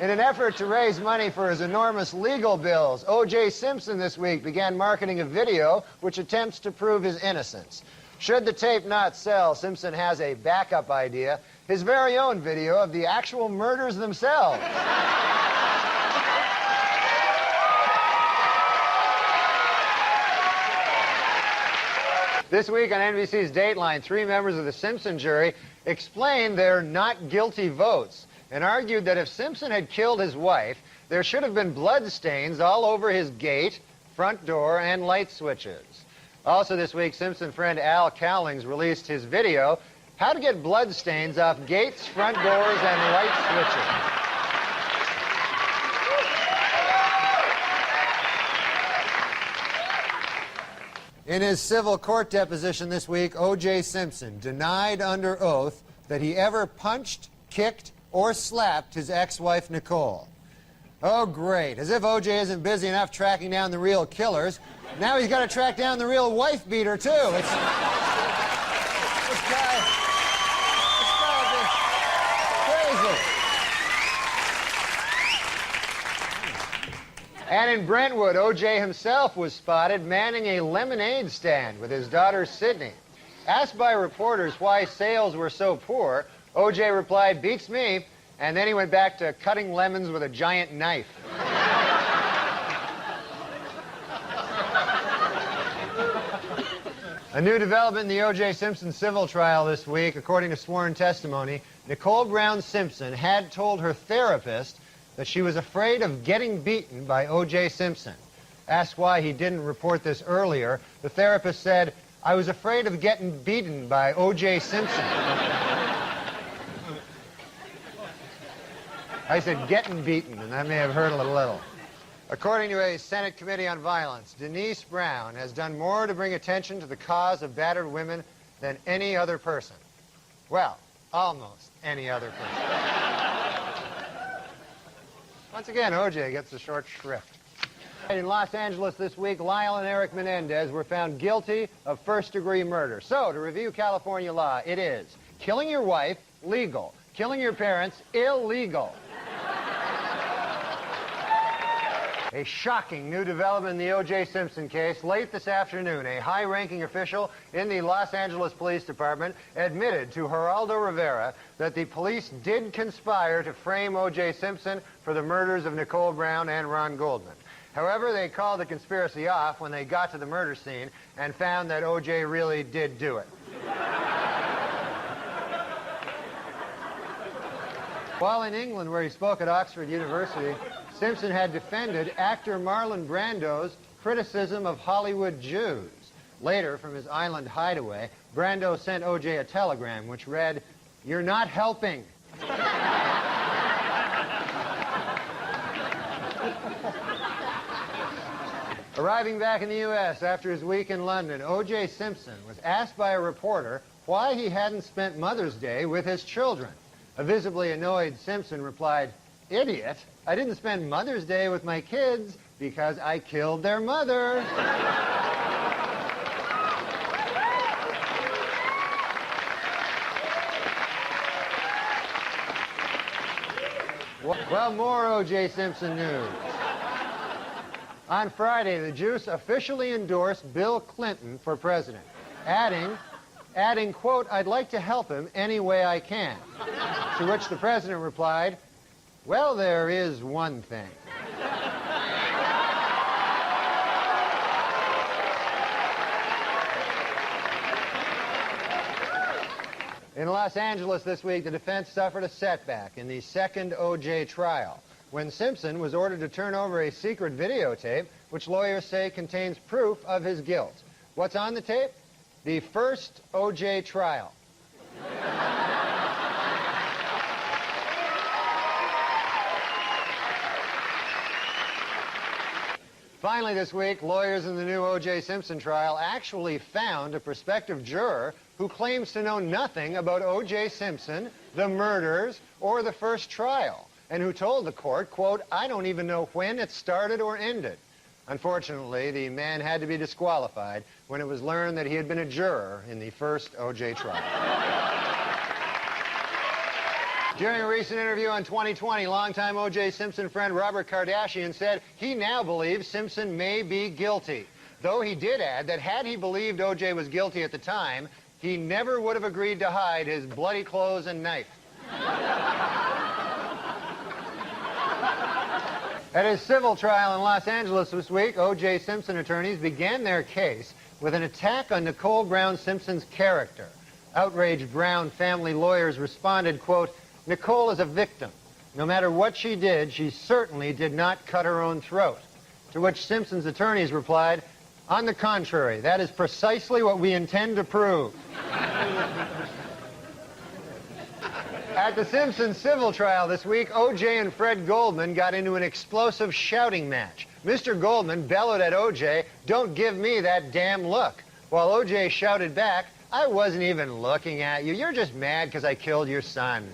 In an effort to raise money for his enormous legal bills, O.J. Simpson this week began marketing a video which attempts to prove his innocence. Should the tape not sell, Simpson has a backup idea, his very own video of the actual murders themselves. This week on NBC's Dateline, 3 members of the Simpson jury explained their not guilty votes and argued that if Simpson had killed his wife, there should have been blood stains all over his gate, front door, and light switches. Also this week, Simpson friend Al Cowlings released his video, How to Get Blood Stains Off Gates, Front Doors, and Light Switches. In his civil court deposition this week, O.J. Simpson denied under oath that he ever punched, kicked, or slapped his ex-wife Nicole. Oh, great. As if O.J. isn't busy enough tracking down the real killers. Now he's got to track down the real wife beater, too. This guy is crazy. And in Brentwood, O.J. himself was spotted manning a lemonade stand with his daughter, Sydney. Asked by reporters why sales were so poor, O.J. replied, beats me, and then he went back to cutting lemons with a giant knife. A new development in the O.J. Simpson civil trial this week, according to sworn testimony, Nicole Brown Simpson had told her therapist that she was afraid of getting beaten by O.J. Simpson. Asked why he didn't report this earlier, the therapist said, I was afraid of getting beaten by O.J. Simpson. I said getting beaten, and that may have hurt a little. According to a Senate Committee on Violence, Denise Brown has done more to bring attention to the cause of battered women than any other person. Well, almost any other person. Once again, O.J. gets the short shrift. In Los Angeles this week, Lyle and Eric Menendez were found guilty of first-degree murder. So, to review California law, it is killing your wife, legal. Killing your parents, illegal. A shocking new development in the O.J. Simpson case. Late this afternoon, a high-ranking official in the Los Angeles Police Department admitted to Geraldo Rivera that the police did conspire to frame O.J. Simpson for the murders of Nicole Brown and Ron Goldman. However, they called the conspiracy off when they got to the murder scene and found that O.J. really did do it. While in England, where he spoke at Oxford University, Simpson had defended actor Marlon Brando's criticism of Hollywood Jews. Later, from his island hideaway, Brando sent O.J. a telegram which read, "You're not helping." Arriving back in the U.S. after his week in London, O.J. Simpson was asked by a reporter why he hadn't spent Mother's Day with his children. A visibly annoyed Simpson replied, "Idiot, I didn't spend Mother's Day with my kids because I killed their mother." Well, more O.J. Simpson news. On Friday, the Juice officially endorsed Bill Clinton for president, adding, quote, "I'd like to help him any way I can." To which the president replied, "Well, there is one thing." In Los Angeles this week, the defense suffered a setback in the second O.J. trial when Simpson was ordered to turn over a secret videotape which lawyers say contains proof of his guilt. What's on the tape? The first O.J. trial. Finally this week, lawyers in the new O.J. Simpson trial actually found a prospective juror who claims to know nothing about O.J. Simpson, the murders, or the first trial, and who told the court, quote, "I don't even know when it started or ended." Unfortunately, the man had to be disqualified when it was learned that he had been a juror in the first O.J. trial. During a recent interview on 2020, longtime O.J. Simpson friend Robert Kardashian said he now believes Simpson may be guilty, though he did add that had he believed O.J. was guilty at the time, he never would have agreed to hide his bloody clothes and knife. At his civil trial in Los Angeles this week, O.J. Simpson attorneys began their case with an attack on Nicole Brown Simpson's character. Outraged Brown family lawyers responded, quote, "Nicole is a victim. No matter what she did, she certainly did not cut her own throat." To which Simpson's attorneys replied, "On the contrary, that is precisely what we intend to prove." At the Simpson civil trial this week, O.J. and Fred Goldman got into an explosive shouting match. Mr. Goldman bellowed at O.J., "Don't give me that damn look," while O.J. shouted back, "I wasn't even looking at you. You're just mad because I killed your son."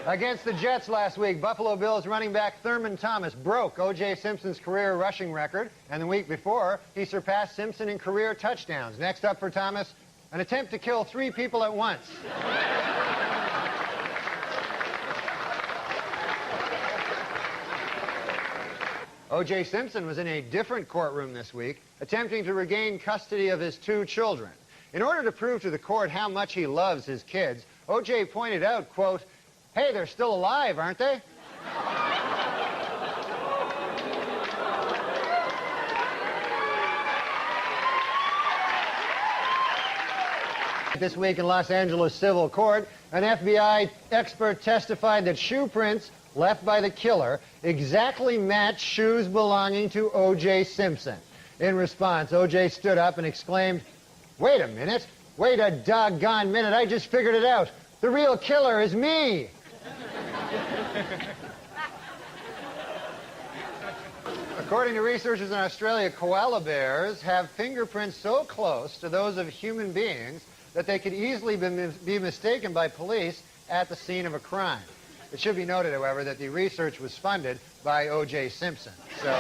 Against the Jets last week, Buffalo Bills running back Thurman Thomas broke O.J. Simpson's career rushing record, and the week before, he surpassed Simpson in career touchdowns. Next up for Thomas, an attempt to kill 3 people at once. O.J. Simpson was in a different courtroom this week, attempting to regain custody of his 2 children. In order to prove to the court how much he loves his kids, O.J. pointed out, quote, "Hey, they're still alive, aren't they?" This week in Los Angeles civil court, an FBI expert testified that shoe prints left by the killer exactly matched shoes belonging to O.J. Simpson. In response, O.J. stood up and exclaimed, "Wait a minute. Wait a doggone minute. I just figured it out. The real killer is me." According to researchers in Australia, koala bears have fingerprints so close to those of human beings that they could easily be mistaken by police at the scene of a crime. It should be noted, however, that the research was funded by O.J. Simpson. So,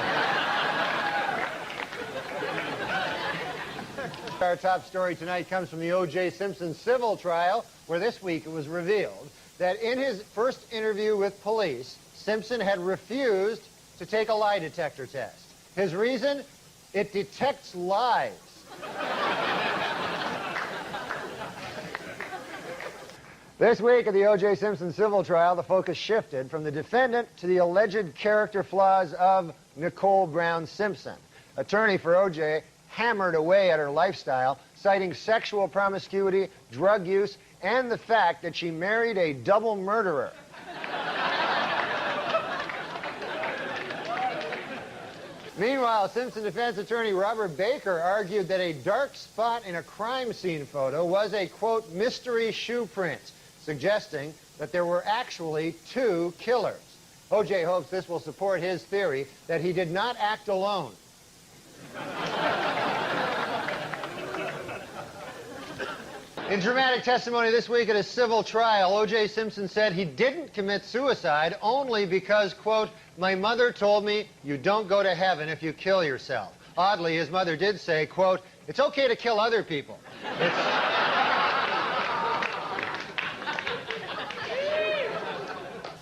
our top story tonight comes from the O.J. Simpson civil trial, where this week it was revealed that in his first interview with police, Simpson had refused to take a lie detector test. His reason? It detects lies. This week at the O.J. Simpson civil trial, the focus shifted from the defendant to the alleged character flaws of Nicole Brown Simpson. Attorney for O.J. hammered away at her lifestyle, citing sexual promiscuity, drug use, and the fact that she married a double murderer. Meanwhile, Simpson defense attorney Robert Baker argued that a dark spot in a crime scene photo was a, quote, mystery shoe print, suggesting that there were actually two killers. O.J. hopes this will support his theory that he did not act alone. In dramatic testimony this week at a civil trial, O.J. Simpson said he didn't commit suicide only because, quote, my mother told me you don't go to heaven if you kill yourself. Oddly, his mother did say, quote, it's okay to kill other people.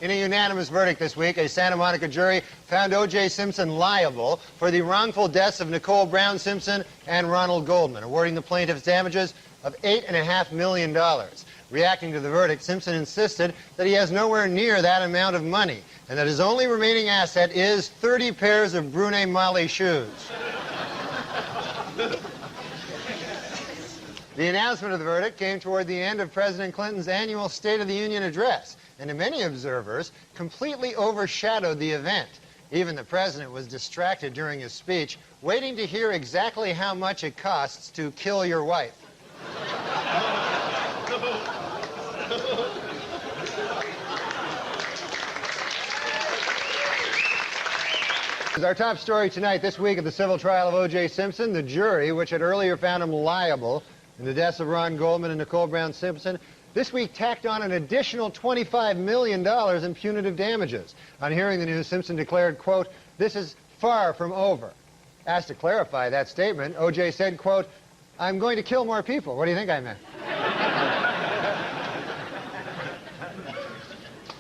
In a unanimous verdict this week, a Santa Monica jury found O.J. Simpson liable for the wrongful deaths of Nicole Brown Simpson and Ronald Goldman, awarding the plaintiffs damages of $8.5 million. Reacting to the verdict, Simpson insisted that he has nowhere near that amount of money and that his only remaining asset is 30 pairs of Brunei Mali shoes. The announcement of the verdict came toward the end of President Clinton's annual State of the Union address, and to many observers, completely overshadowed the event. Even the president was distracted during his speech, waiting to hear exactly how much it costs to kill your wife. Our top story tonight, this week at the civil trial of O.J. Simpson, the jury, which had earlier found him liable in the deaths of Ron Goldman and Nicole Brown Simpson, this week tacked on an additional $25 million in punitive damages. On hearing the news, Simpson declared, quote, this is far from over. Asked to clarify that statement, O.J. said, quote, I'm going to kill more people. What do you think I meant?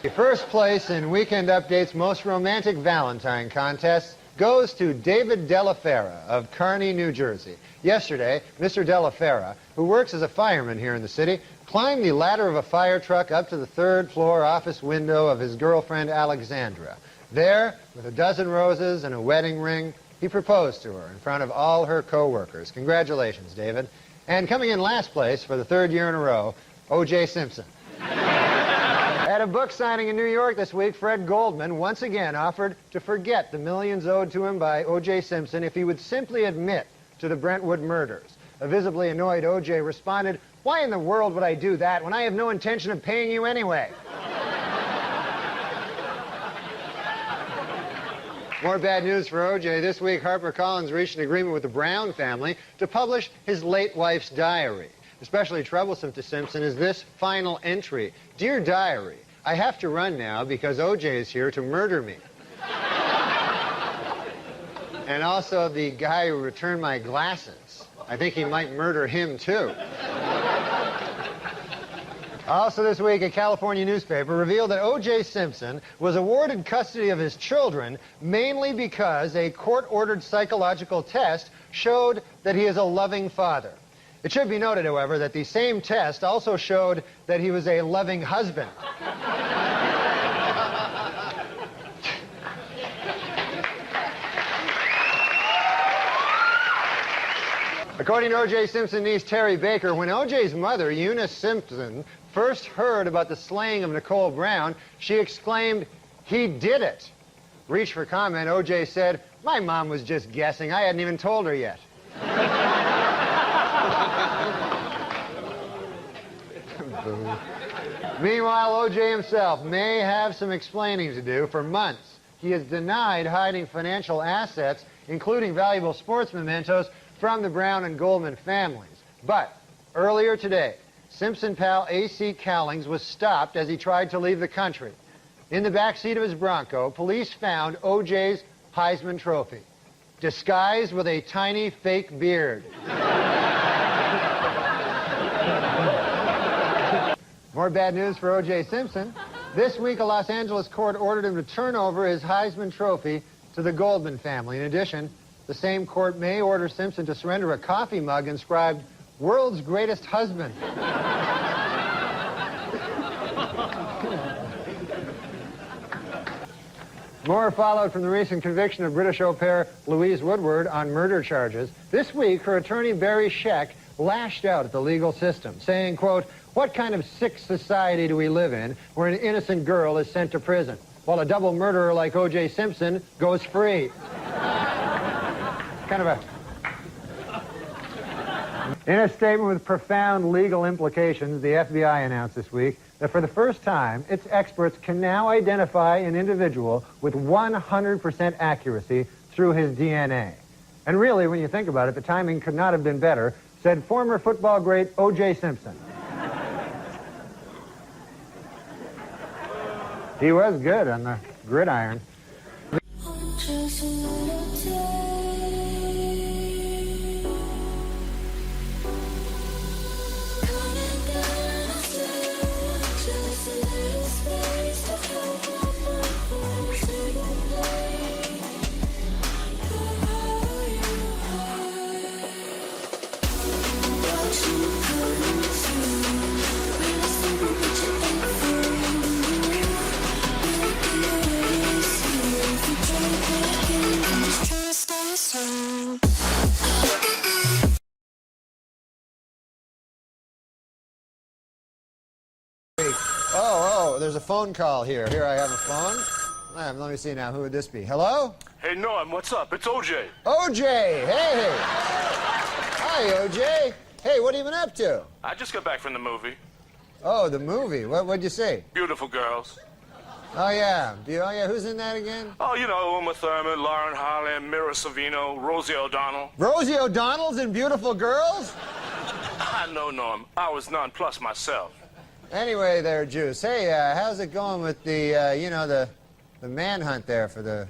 The first place in Weekend Update's Most Romantic Valentine contest goes to David Della Fera of Kearney, New Jersey. Yesterday, Mr. Della Fera, who works as a fireman here in the city, climbed the ladder of a fire truck up to the third-floor office window of his girlfriend, Alexandra. There, with a dozen roses and a wedding ring, he proposed to her in front of all her co-workers. Congratulations, David. And coming in last place for the third year in a row, O.J. Simpson. At a book signing in New York this week, Fred Goldman once again offered to forget the millions owed to him by O.J. Simpson if he would simply admit to the Brentwood murders. A visibly annoyed O.J. responded, why in the world would I do that when I have no intention of paying you anyway? More bad news for O.J. This week, HarperCollins reached an agreement with the Brown family to publish his late wife's diary. Especially troublesome to Simpson is this final entry. Dear Diary, I have to run now because O.J. is here to murder me. And also the guy who returned my glasses. I think he might murder him, too. Also this week, a California newspaper revealed that O.J. Simpson was awarded custody of his children mainly because a court-ordered psychological test showed that he is a loving father. It should be noted, however, that the same test also showed that he was a loving husband. According to O.J. Simpson's niece, Terry Baker, when O.J.'s mother, Eunice Simpson, first heard about the slaying of Nicole Brown, she exclaimed, He did it. Reached for comment, O.J. said, "My mom was just guessing. I hadn't even told her yet." Boo. Meanwhile, O.J. himself may have some explaining to do. For months, he has denied hiding financial assets, including valuable sports mementos, from the Brown and Goldman families. But earlier today, Simpson pal A.C. Cowlings was stopped as he tried to leave the country. In the backseat of his Bronco, police found O.J.'s Heisman Trophy, disguised with a tiny fake beard. More bad news for O.J. Simpson. This week, a Los Angeles court ordered him to turn over his Heisman Trophy to the Goldman family. In addition, the same court may order Simpson to surrender a coffee mug inscribed, "World's Greatest Husband." More followed from the recent conviction of British au pair Louise Woodward on murder charges. This week, her attorney, Barry Scheck, lashed out at the legal system, saying, quote, "What kind of sick society do we live in where an innocent girl is sent to prison, while a double murderer like O.J. Simpson goes free?" Kind of a... In a statement with profound legal implications, the FBI announced this week that for the first time, its experts can now identify an individual with 100% accuracy through his DNA. And really, when you think about it, the timing could not have been better, said former football great O.J. Simpson. He was good on the gridiron. Oh, there's a phone call here. Here I have a phone. Let me see now. Who would this be? Hello? Hey, Norm, what's up? It's OJ. OJ! Hey! Hi, OJ. Hey, what have you been up to? I just got back from the movie. Oh, the movie. What'd you see? Beautiful girls. Oh, yeah. Who's in that again? Oh, you know, Uma Thurman, Lauren Harlan, Mira Sorvino, Rosie O'Donnell. Rosie O'Donnell's in Beautiful Girls? I know, Norm. I was nonplussed myself. Anyway there, Juice. Hey, how's it going with the manhunt there for the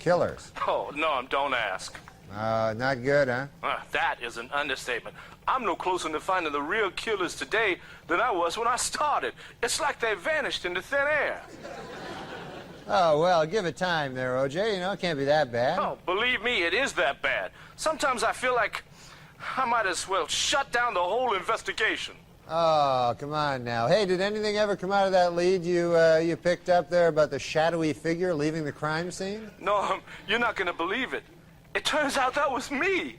killers? Oh, Norm, don't ask. Not good, huh? That is an understatement. I'm no closer to finding the real killers today than I was when I started. It's like they vanished into thin air. Oh, well, give it time there, OJ. You know, it can't be that bad. Oh, believe me, it is that bad. Sometimes I feel like I might as well shut down the whole investigation. Oh, come on now. Hey, did anything ever come out of that lead you picked up there about the shadowy figure leaving the crime scene? No, you're not going to believe it. It turns out that was me.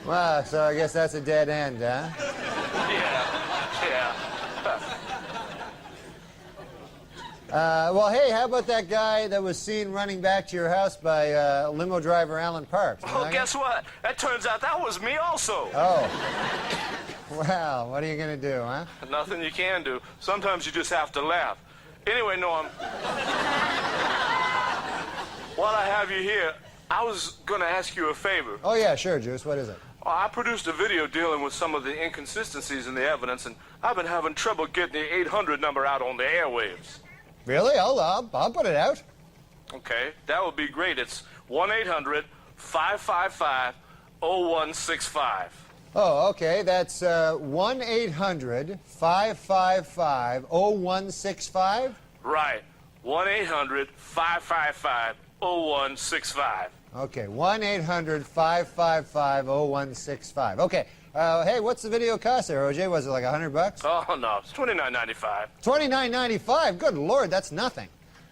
Well, so I guess that's a dead end, huh? Yeah. Well, hey, how about that guy that was seen running back to your house by limo driver Alan Parks? Oh, guess what? That turns out that was me also. Oh. Well, what are you going to do, huh? Nothing you can do. Sometimes you just have to laugh. Anyway, Norm, while I have you here, I was going to ask you a favor. Oh, yeah, sure, Juice. What is it? I produced a video dealing with some of the inconsistencies in the evidence, and I've been having trouble getting the 800 number out on the airwaves. Really? I'll put it out. Okay, that would be great. It's 1-800-555-0165. Oh, okay. That's 1-800-555-0165? Right. 1-800-555-0165. Okay, 1-800-555-0165. Okay. Hey, what's the video cost there, OJ? Was it like $100? Oh, no, it's $29.95. $29.95? Good Lord, that's nothing.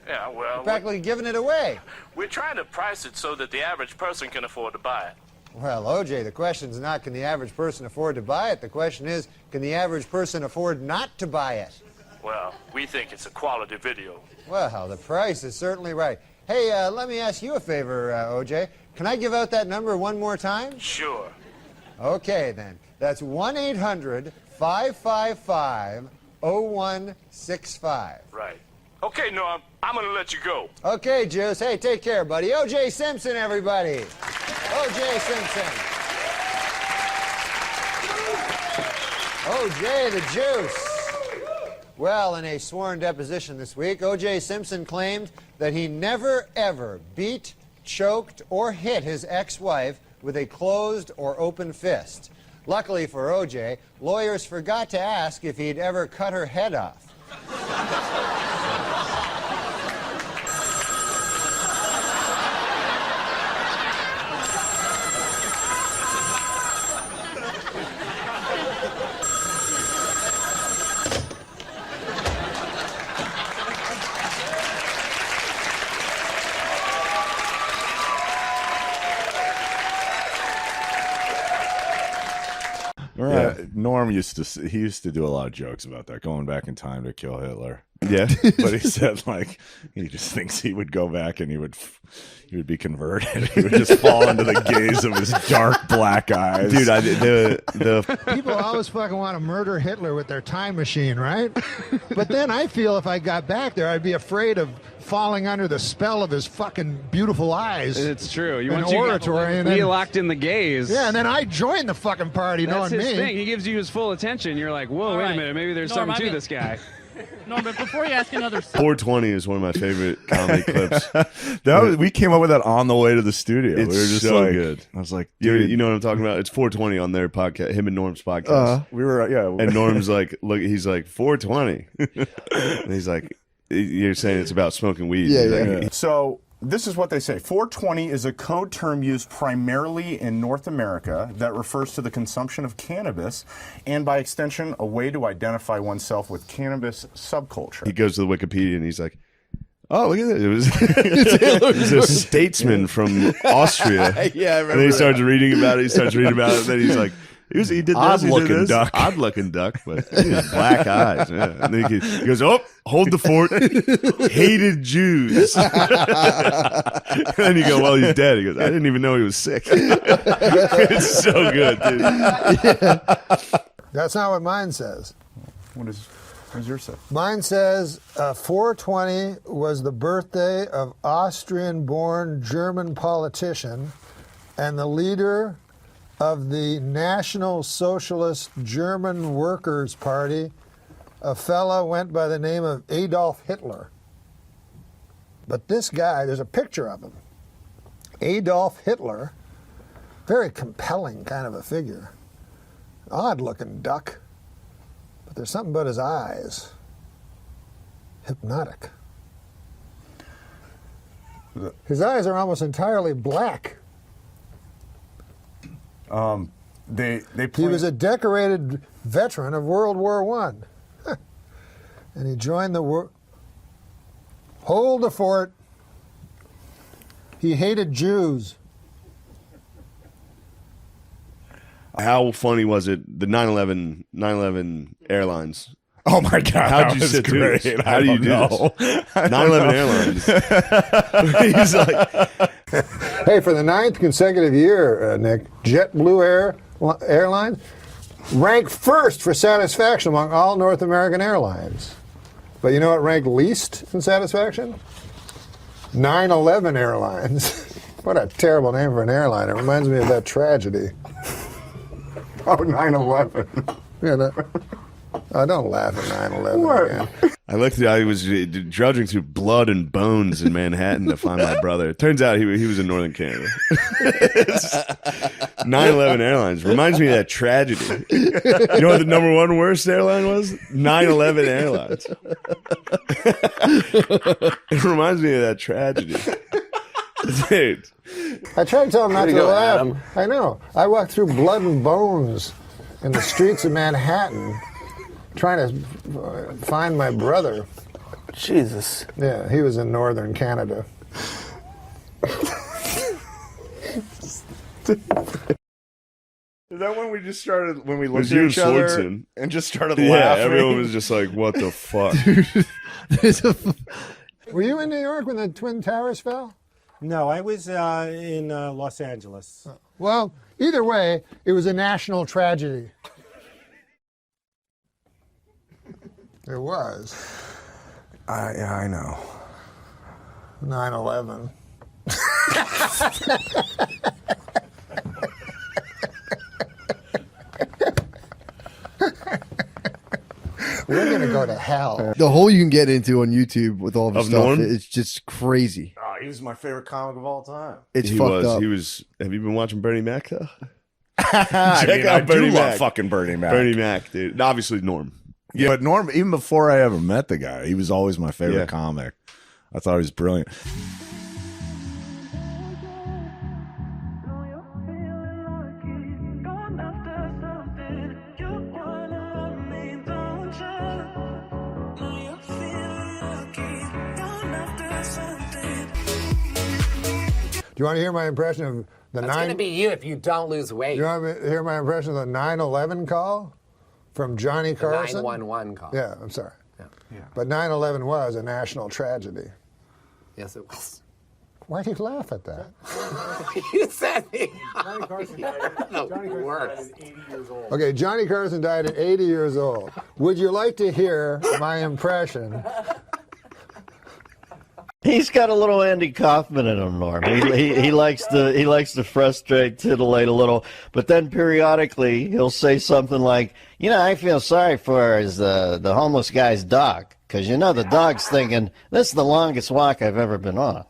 Yeah, well... You're practically giving it away. We're trying to price it so that the average person can afford to buy it. Well, OJ, the question's not can the average person afford to buy it. The question is, can the average person afford not to buy it? Well, we think it's a quality video. Well, the price is certainly right. Hey, let me ask you a favor, OJ. Can I give out that number one more time? Sure. Okay, then. That's 1-800-555-0165. Right. Okay, Norm, I'm gonna let you go. Okay, Juice. Hey, take care, buddy. O.J. Simpson, everybody. O.J. Simpson. O.J. the Juice. Well, in a sworn deposition this week, O.J. Simpson claimed that he never, ever beat, choked, or hit his ex-wife with a closed or open fist. Luckily for O.J., lawyers forgot to ask if he'd ever cut her head off. Norm used to do a lot of jokes about that, going back in time to kill Hitler. Yeah, but he said like he just thinks he would go back and he would be converted. He would just fall into the gaze of his dark black eyes. Dude, the people always fucking want to murder Hitler with their time machine, right? But then I feel if I got back there, I'd be afraid of falling under the spell of his fucking beautiful eyes. It's true. You and want oratory, and be then, locked in the gaze. yeah, and then I join the fucking party, That's knowing his me. thing. He gives you his full attention. You're like, whoa, wait a minute. Maybe there's Norm, something to this guy. No, but before you ask another 420 is one of my favorite comedy clips. We came up with that on the way to the studio. It's we were just so like, good. I was like, dude, you know what I'm talking about? It's 420 on their podcast, him and Norm's podcast. We were, yeah. And Norm's like, look, he's like 420, and he's like, you're saying it's about smoking weed. He's like, So this is what they say. 420 is a code term used primarily in North America that refers to the consumption of cannabis and, by extension, a way to identify oneself with cannabis subculture. He goes to the Wikipedia and he's like, oh, look at this. It was a statesman from Austria. Yeah, I remember And then he starts reading about it. He starts reading about it. And then he's like, he did this. Odd-looking duck. Odd looking duck, but he has black eyes. Yeah. And then he goes, oh, hold the fort. Hated Jews. And then you go, well, he's dead. He goes, I didn't even know he was sick. It's so good, dude. Yeah. That's not what mine says. What does yours say? Mine says 420 was the birthday of Austrian-born German politician and the leader of the National Socialist German Workers' Party. A fella went by the name of Adolf Hitler. But this guy, there's a picture of him. Adolf Hitler, very compelling kind of a figure. Odd-looking duck. But there's something about his eyes. Hypnotic. His eyes are almost entirely black. He was a decorated veteran of World War I. And he joined the war. Hold the fort. He hated Jews. How funny was it? The 9/11 Airlines. Oh my God! How'd you sit through this? How do you do this? 9/11 Airlines. He's like, hey, for the 9th consecutive year, Nick, JetBlue Airlines ranked first for satisfaction among all North American airlines. But you know what ranked least in satisfaction? 9/11 Airlines. What a terrible name for an airline. It reminds me of that tragedy. Oh, 9/11. Yeah, don't laugh at 9/11 again. I looked at. I was drudging through blood and bones in Manhattan to find my brother. It turns out he was in Northern Canada. 9/11 Airlines reminds me of that tragedy. You know what the number one worst airline was? 9/11 Airlines. It reminds me of that tragedy. Dude. I tried to tell him not to go, laugh. Adam. I know. I walked through blood and bones in the streets of Manhattan trying to find my brother. Jesus. Yeah, he was in Northern Canada. Is that when we just started, when we It was looked at you each and other Swardson. and just started Yeah, laughing? everyone was just like, what the fuck? Were you in New York when the Twin Towers fell? No, I was in Los Angeles. Well, either way, it was a national tragedy. It was. I know. 9/11. We're gonna go to hell. The hole you can get into on YouTube with all of his Of stuff, Norm? it's just crazy. Oh, he was my favorite comic of all time. It's he fucked was. up. He was. Have you been watching Bernie Mac though? I Check mean, out I do Bernie love Mac. fucking Bernie Mac. Bernie Mac, dude. And obviously Norm. Yeah, but Norm, even before I ever met the guy, he was always my favorite Yeah. comic. I thought he was brilliant. Do you want to hear my impression of the That's going to be you if you don't lose weight. You want to hear my impression of the 9/11 call from Johnny Carson? 911 call. Yeah, I'm sorry. Yeah. But 9/11 was a national tragedy. Yes, it was. Why do you laugh at that? You said me. Johnny Carson died Worse. at 80 years old. Okay, Johnny Carson died at 80 years old. Would you like to hear my impression? He's got a little Andy Kaufman in him, Norm. He likes to frustrate, titillate a little, but then periodically he'll say something like, "You know, I feel sorry for the homeless guy's dog, because you know the dog's thinking this is the longest walk I've ever been on."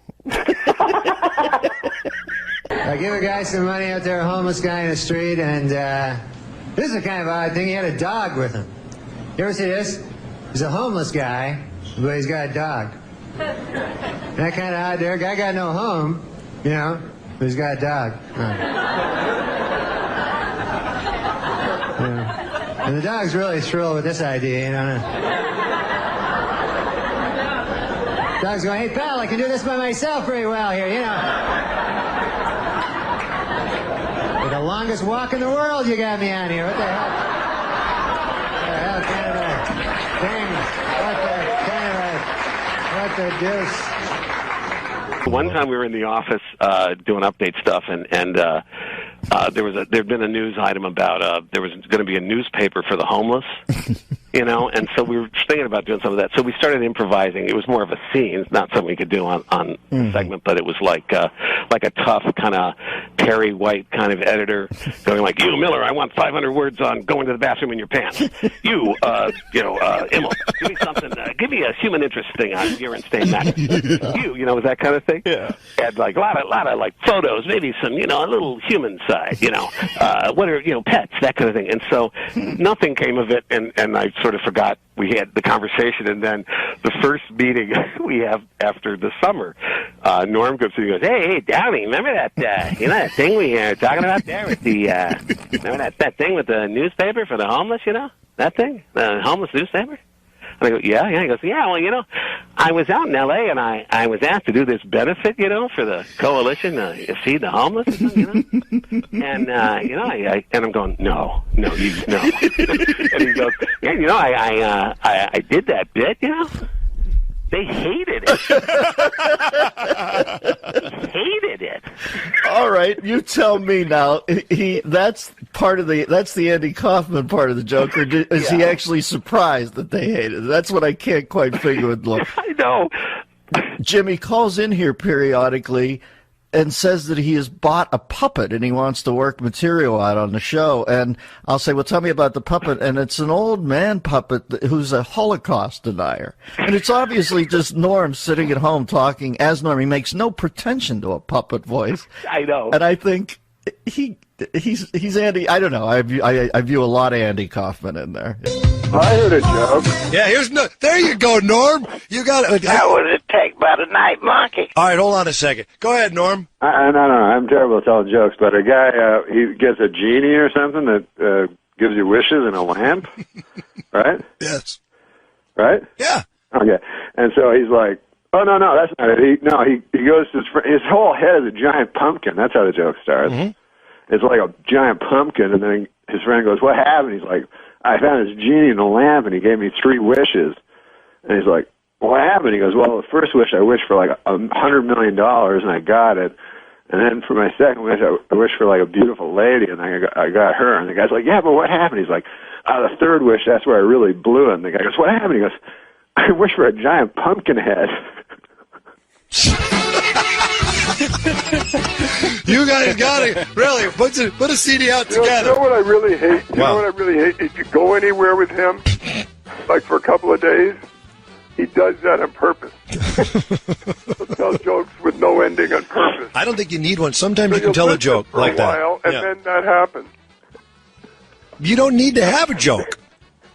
I give a guy some money out there, a homeless guy in the street, and this is a kind of odd thing. He had a dog with him. You ever see this? He's a homeless guy, but he's got a dog. That kind of odd there. Guy got no home, you know, but he's got a dog. Yeah. And the dog's really thrilled with this idea, you know. Dog's going, "Hey, pal, I can do this by myself pretty well here, you know. The longest walk in the world you got me on here. What the hell? What the hell kind of a thing? What the deuce?" One time we were in the office doing update stuff, and there'd been a news item about there was going to be a newspaper for the homeless, you know, and so we were thinking about doing some of that. So we started improvising. It was more of a scene, it's not something we could do on the segment, but it was like a tough kind of Perry White kind of editor going like, "You, Miller, I want 500 words on going to the bathroom in your pants. You, Immel, give me something. Give me a human interest thing on urine stain matter. You know, that kind of thing." Yeah. And like a lot of like photos, maybe some, you know, a little human side, you know, what are, you know, pets, that kind of thing. And so nothing came of it, and I sort of forgot we had the conversation. And then the first meeting we have after the summer, Norm comes in and goes, hey, Downey, remember that, you know, that thing we were talking about there with the, remember that thing with the newspaper for the homeless, you know, that thing, the homeless newspaper? And I go, yeah. He goes, yeah, well, you know, I was out in L.A. and I was asked to do this benefit, you know, for the coalition to feed the homeless, you know. And, you know, and I'm going, no. And he goes, yeah, you know, I did that bit, you know. They hated it. Hated it. All right, you tell me now. That's the Andy Kaufman part of the joke, or is he actually surprised that they hated it? That's what I can't quite figure with Look. I know. Jimmy calls in here periodically and says that he has bought a puppet and he wants to work material out on the show. And I'll say, well, tell me about the puppet. And it's an old man puppet who's a Holocaust denier. And it's obviously just Norm sitting at home talking as Norm. He makes no pretension to a puppet voice. I know. And I think he's Andy. I don't know. I view a lot of Andy Kaufman in there. I heard a joke. Yeah, there you go, Norm. You got it. How would it take by the night monkey? All right, hold on a second. Go ahead, Norm. No, I'm terrible at telling jokes, but a guy, he gets a genie or something that gives you wishes in a lamp, right? Yes. Right? Yeah. Okay. And so he's like, oh, no, that's not it. He goes to his whole head is a giant pumpkin. That's how the joke starts. Mm-hmm. It's like a giant pumpkin. And then his friend goes, what happened? He's like, I found this genie in a lamp, and he gave me 3 wishes. And he's like, what happened? He goes, well, the first wish I wished for like $100 million, and I got it. And then for my second wish, I wished for like a beautiful lady, and I got her. And the guy's like, yeah, but what happened? He's like, the third wish, that's where I really blew it. And the guy goes, what happened? He goes, I wished for a giant pumpkin head. You guys got it. Really, put a CD out together. You know what I really hate? You know what I really hate? If you go anywhere with him, like for a couple of days, he does that on purpose. He'll tell jokes with no ending on purpose. I don't think you need one. Sometimes you can tell a joke for like a while, that. and then that happens. You don't need to have a joke.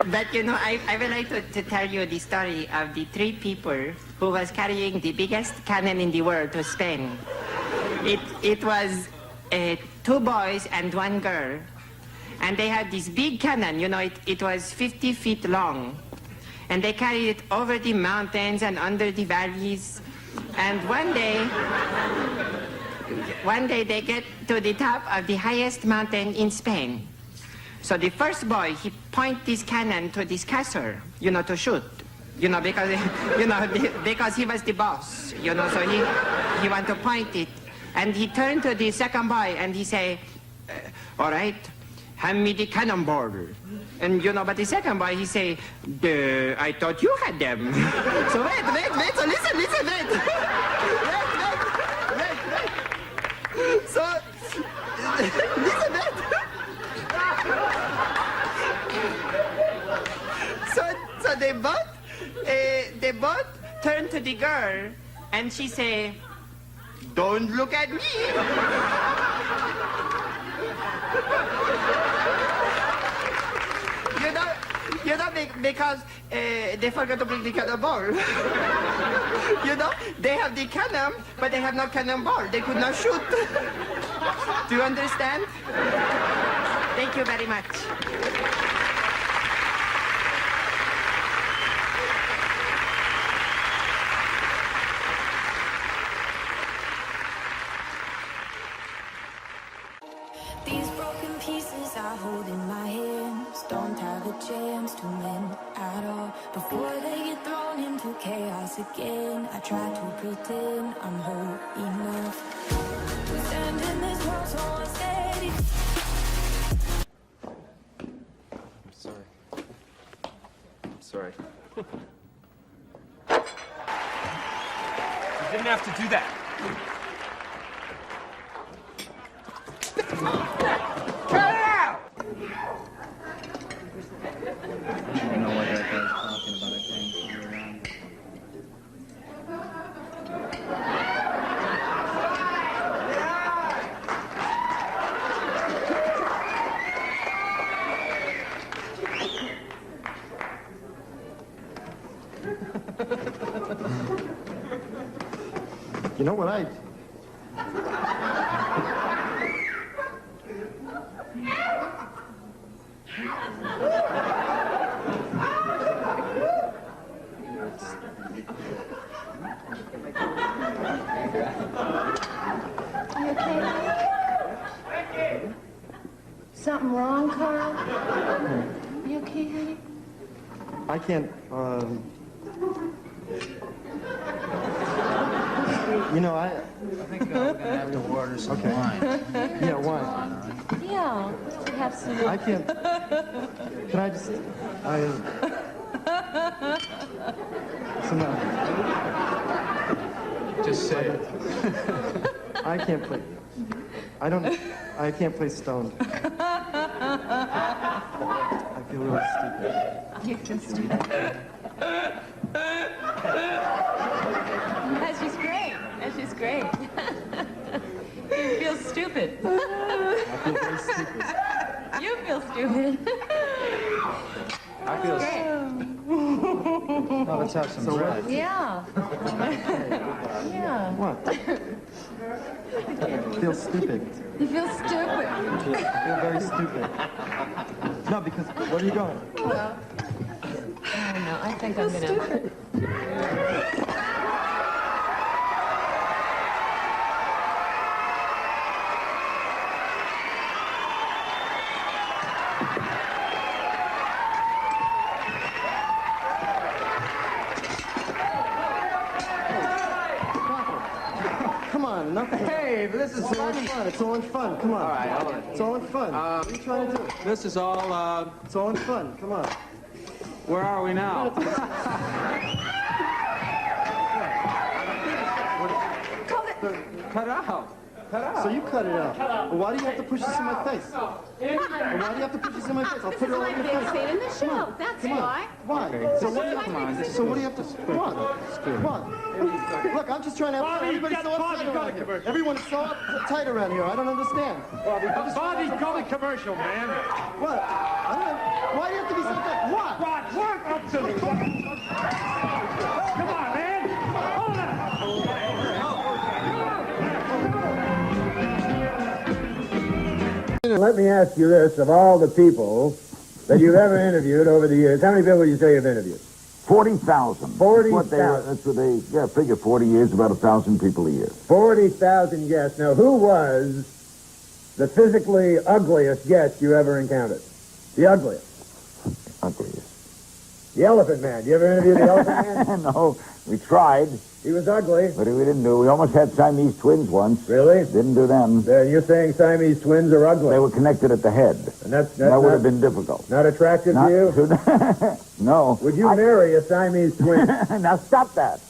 But you know, I would like to tell you the story of the 3 people who was carrying the biggest cannon in the world to Spain. It was 2 boys and 1 girl, and they had this big cannon. You know, it was 50 feet long, and they carried it over the mountains and under the valleys. And one day they get to the top of the highest mountain in Spain. So the first boy, he point this cannon to this castle, you know, to shoot, you know, because, you know, because he was the boss, you know, so he want to point it. And he turned to the second boy and he say, all right, hand me the cannonball. And, you know, but the second boy, he say, I thought you had them. So wait, so listen, wait. So, listen, wait. So they both turn to the girl, and she say, "Don't look at me." You know, because they forgot to bring the cannonball. You know, they have the cannon, but they have no cannonball. They could not shoot. Do you understand? Thank you very much. These broken pieces I hold in my hands don't have a chance to mend at all. Before they get thrown into chaos again, I try to pretend I'm whole enough. We stand in this world so unsteady. I'm sorry. You didn't have to do that. Cut it out! I don't know what that guy's talking about. I can't see around. You know what You okay? Something wrong, Carl? You okay, honey? I can't, you know, I think we're gonna have to order some wine. Yeah, wine. Yeah, we have some. I can't. Can I just? Just say it. I can't play. I can't play stoned. I feel really stupid. You feel stupid. She's great. She's great. You feel stupid. I feel very stupid. You feel stupid. I feel great. Oh, let's have some bread. Yeah. Yeah. What? I feel stupid. You feel stupid. I feel very stupid. No, because where are you going? Well, I don't know. I think I'm gonna. Come on, nothing. Hey, this is so much fun. It's so much fun. Come on. All right, hold on. It's so much fun. What are you trying to do? This is all, it's so much fun. Come on. Where are we now? Cut it out. Cut out. So you cut it out. Well, why do you have to push this in my face? Well, why do you have to push this in my face? I'll put it all in your face. in the show. That's why. Why? So what do you have to? So what do you have to? Come on. Look, I'm just trying to have fun. Everybody's so uptight around here. Everyone's so uptight around here. I don't understand. Bobby, go to commercial, man. What? I don't know. Why do you have to be so uptight? What? Rod, work up to the. Come on, man. Hold on. Let me ask you this, of all the people that you've ever interviewed over the years, how many people would you say you've interviewed? 40,000. 40,000. That's what they, figure 40 years, about 1,000 people a year. 40,000 guests. Now, who was the physically ugliest guest you ever encountered? The ugliest. Ugliest. The Elephant Man. You ever interview the Elephant Man? No, we tried. He was ugly. But we didn't do. We almost had Siamese twins once. Really? Didn't do them. You're saying Siamese twins are ugly? They were connected at the head. And that would have been difficult. Not attractive to you? No. Would you marry a Siamese twin? Now stop that.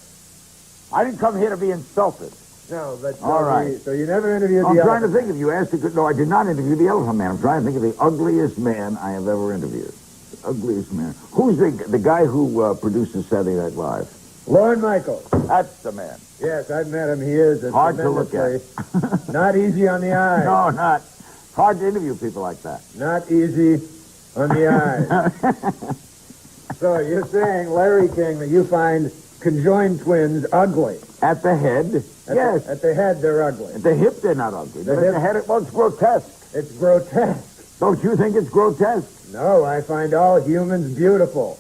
I didn't come here to be insulted. No, but... All right. So you never interviewed the I'm trying Elephant to think if you asked... No, I did not interview the Elephant Man. I'm trying to think of the ugliest man I have ever interviewed. The ugliest man. Who's the guy who produces Saturday Night Live? Lorne Michaels. That's the man. Yes, I've met him. He is hard to look at. Not easy on the eye. No, not. Hard to interview people like that. Not easy on the eye. So you're saying, Larry King, that you find conjoined twins ugly? At the head, yes. At the head, they're ugly. At the hip, they're not ugly. But at the head, it's grotesque. It's grotesque. Don't you think it's grotesque? No, I find all humans beautiful.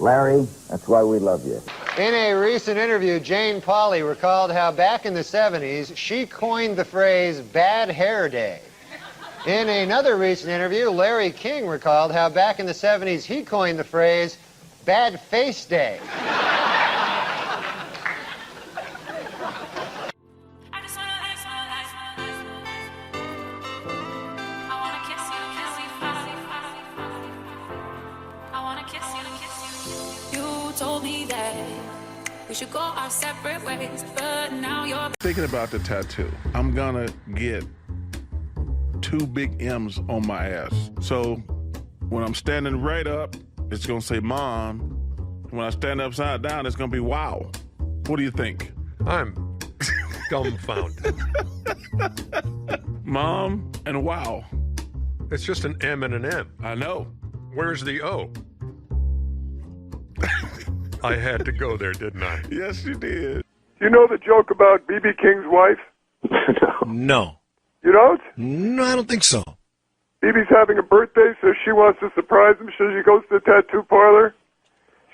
Larry, that's why we love you. In a recent interview, Jane Pauley recalled how back in the 70s, she coined the phrase bad hair day. In another recent interview, Larry King recalled how back in the 70s, he coined the phrase bad face day. We should go our separate ways, but now you're thinking about the tattoo. I'm gonna get 2 big M's on my ass. So when I'm standing right up, it's gonna say Mom. When I stand upside down, it's gonna be Wow. What do you think? I'm dumbfounded. Mom and Wow. It's just an M and an M. I know. Where's the O? I had to go there, didn't I? Yes, you did. You know the joke about B.B. King's wife? No. You don't? No, I don't think so. B.B.'s having a birthday, so she wants to surprise him. So she goes to the tattoo parlor.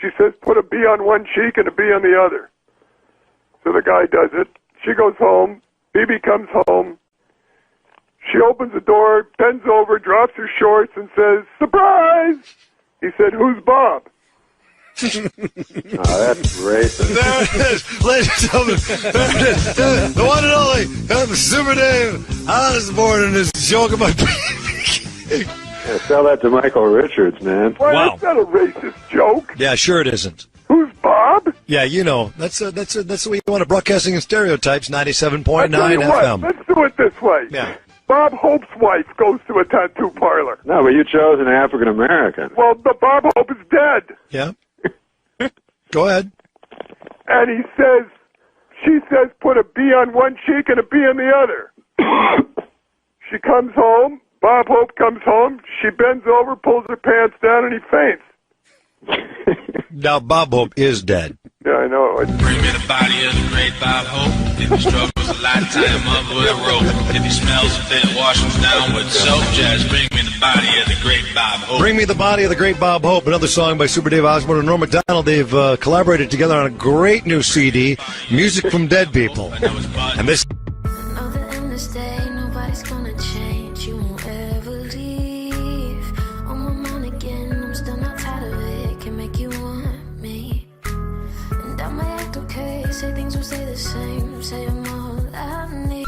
She says, put a B on one cheek and a B on the other. So the guy does it. She goes home. B.B. comes home. She opens the door, bends over, drops her shorts, and says, surprise! He said, who's Bob? That's racist. There it is, ladies and gentlemen. There it is. The one and only Super Dave Osborne and his joke about Yeah, tell that to Michael Richards, man. Well, Wow. that's not a racist joke. Yeah, sure it isn't. Who's Bob? Yeah, you know, that's the way you want to broadcasting and stereotypes, 97.9 I'll tell you FM. what, let's do it this way. Yeah. Bob Hope's wife goes to a tattoo parlor. No, but you chose an African American. Well, the Bob Hope is dead. Yeah. Go ahead. And she says, put a B on one cheek and a B on the other. She comes home. Bob Hope comes home. She bends over, pulls her pants down, and he faints. Now, Bob Hope is dead. Yeah, I know. Bring me the body of the great Bob Hope. If he struggles a lot, tie him up with a rope. If he smells a bit, wash him down with soap. Just bring me the body of the great Bob Hope. Bring Me the Body of the Great Bob Hope, another song by Super Dave Osborne and Norm Macdonald. They've collaborated together on a great new CD, Music from Dead People. And this... Another endless day, nobody's gonna change. You won't ever leave. same, same all I need.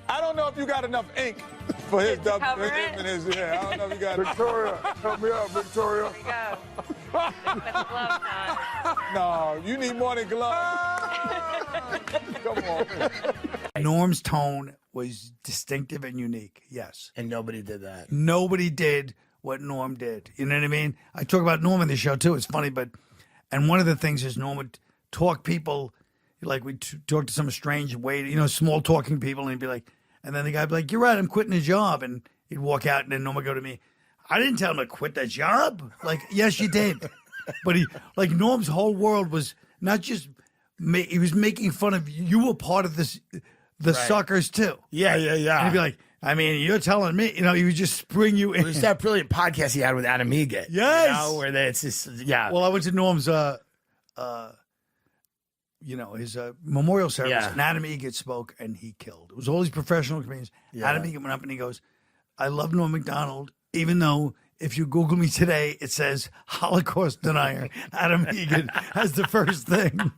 I don't know if you got enough ink for his To cover him it? and his. Yeah, I don't know if you got. Victoria, help me out, Victoria. Here we go. With the gloves on. No, you need more than gloves. Come on. Norm's tone was distinctive and unique, yes. And nobody did that. Nobody did what Norm did. You know what I mean? I talk about Norm in the show, too. It's funny, and one of the things is Norm would talk people, like we'd talk to some strange way, small talking people, and he'd be like, and then the guy'd be like, you're right, I'm quitting the job. And he'd walk out, and then Norm would go to me, I didn't tell him to quit the job. Like, yes, you did. But Norm's whole world was not just, he was making fun of you. You were part of this, the Right. suckers too. Yeah. And he'd be like, I mean, you're telling me, he would just spring you in. It was that brilliant podcast he had with Adam Egget. Yes. Where it's just, yeah. Well, I went to Norm's, his memorial service, Yeah. and Adam Egget spoke, and he killed. It was all these professional comedians. Yeah. Adam Egget went up and he goes, I love Norm Macdonald, even though if you Google me today, it says Holocaust denier. Adam Egget has the first thing.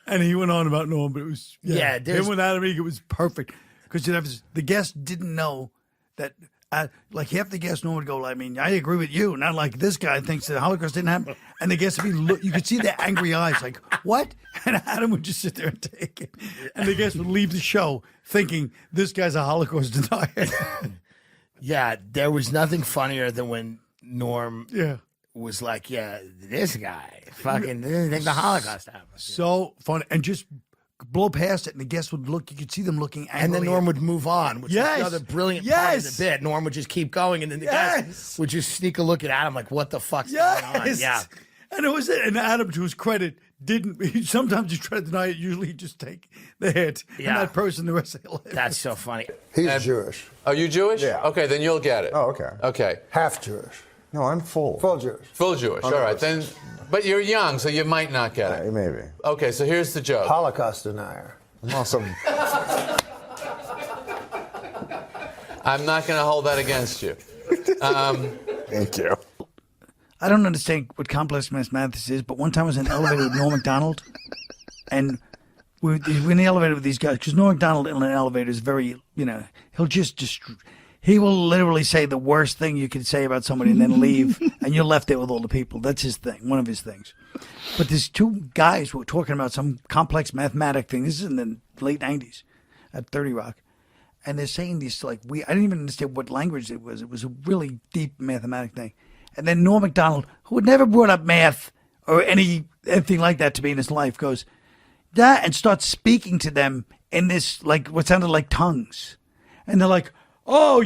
And he went on about Norm, but it was, him with Adam Egget was perfect. Because the guest didn't know that, like half the guests Norm would go, I mean, I agree with you. Not like this guy thinks that the Holocaust didn't happen. And the guests would be, you could see their angry eyes, like, what? And Adam would just sit there and take it. And the guests would leave the show thinking, this guy's a Holocaust denier. Yeah, there was nothing funnier than when Norm was like, this guy fucking didn't think the Holocaust happened. So fun. And just blow past it, and the guests would look, you could see them looking angrily. And then Norm would move on, which Yes. was the other brilliant part of Yes. the bit. Norm would just keep going, and then the guys would just sneak a look at Adam like, what the fuck's going on? Yes. Yeah. And it was and Adam, to his credit, didn't. He sometimes just tried to deny it. Usually, he'd just take the hit. Yeah. And that person the rest of their life. That's so funny. He's Jewish. Are you Jewish? Yeah. Okay, then you'll get it. Oh, okay. Okay. Half Jewish. No, I'm full. Full Jewish. Full Jewish. All right, then. But you're young, so you might not get it. Maybe. Okay, so here's the joke. Holocaust denier. I'm also. I'm not going to hold that against you. Thank you. I don't understand what complex mathematics is, but one time I was in an elevator with Norm Macdonald, and we were in the elevator with these guys, because Norm Macdonald in an elevator is very, he'll just he will literally say the worst thing you could say about somebody and then leave, and you're left there with all the people. That's his thing, one of his things. But there's two guys who were talking about some complex mathematic thing. This is in the late 90s at 30 Rock. And they're saying this, like, I didn't even understand what language it was. It was a really deep mathematic thing. And then Norm Macdonald, who had never brought up math or anything like that to me in his life, goes, and starts speaking to them in this, like, what sounded like tongues. And they're like, oh,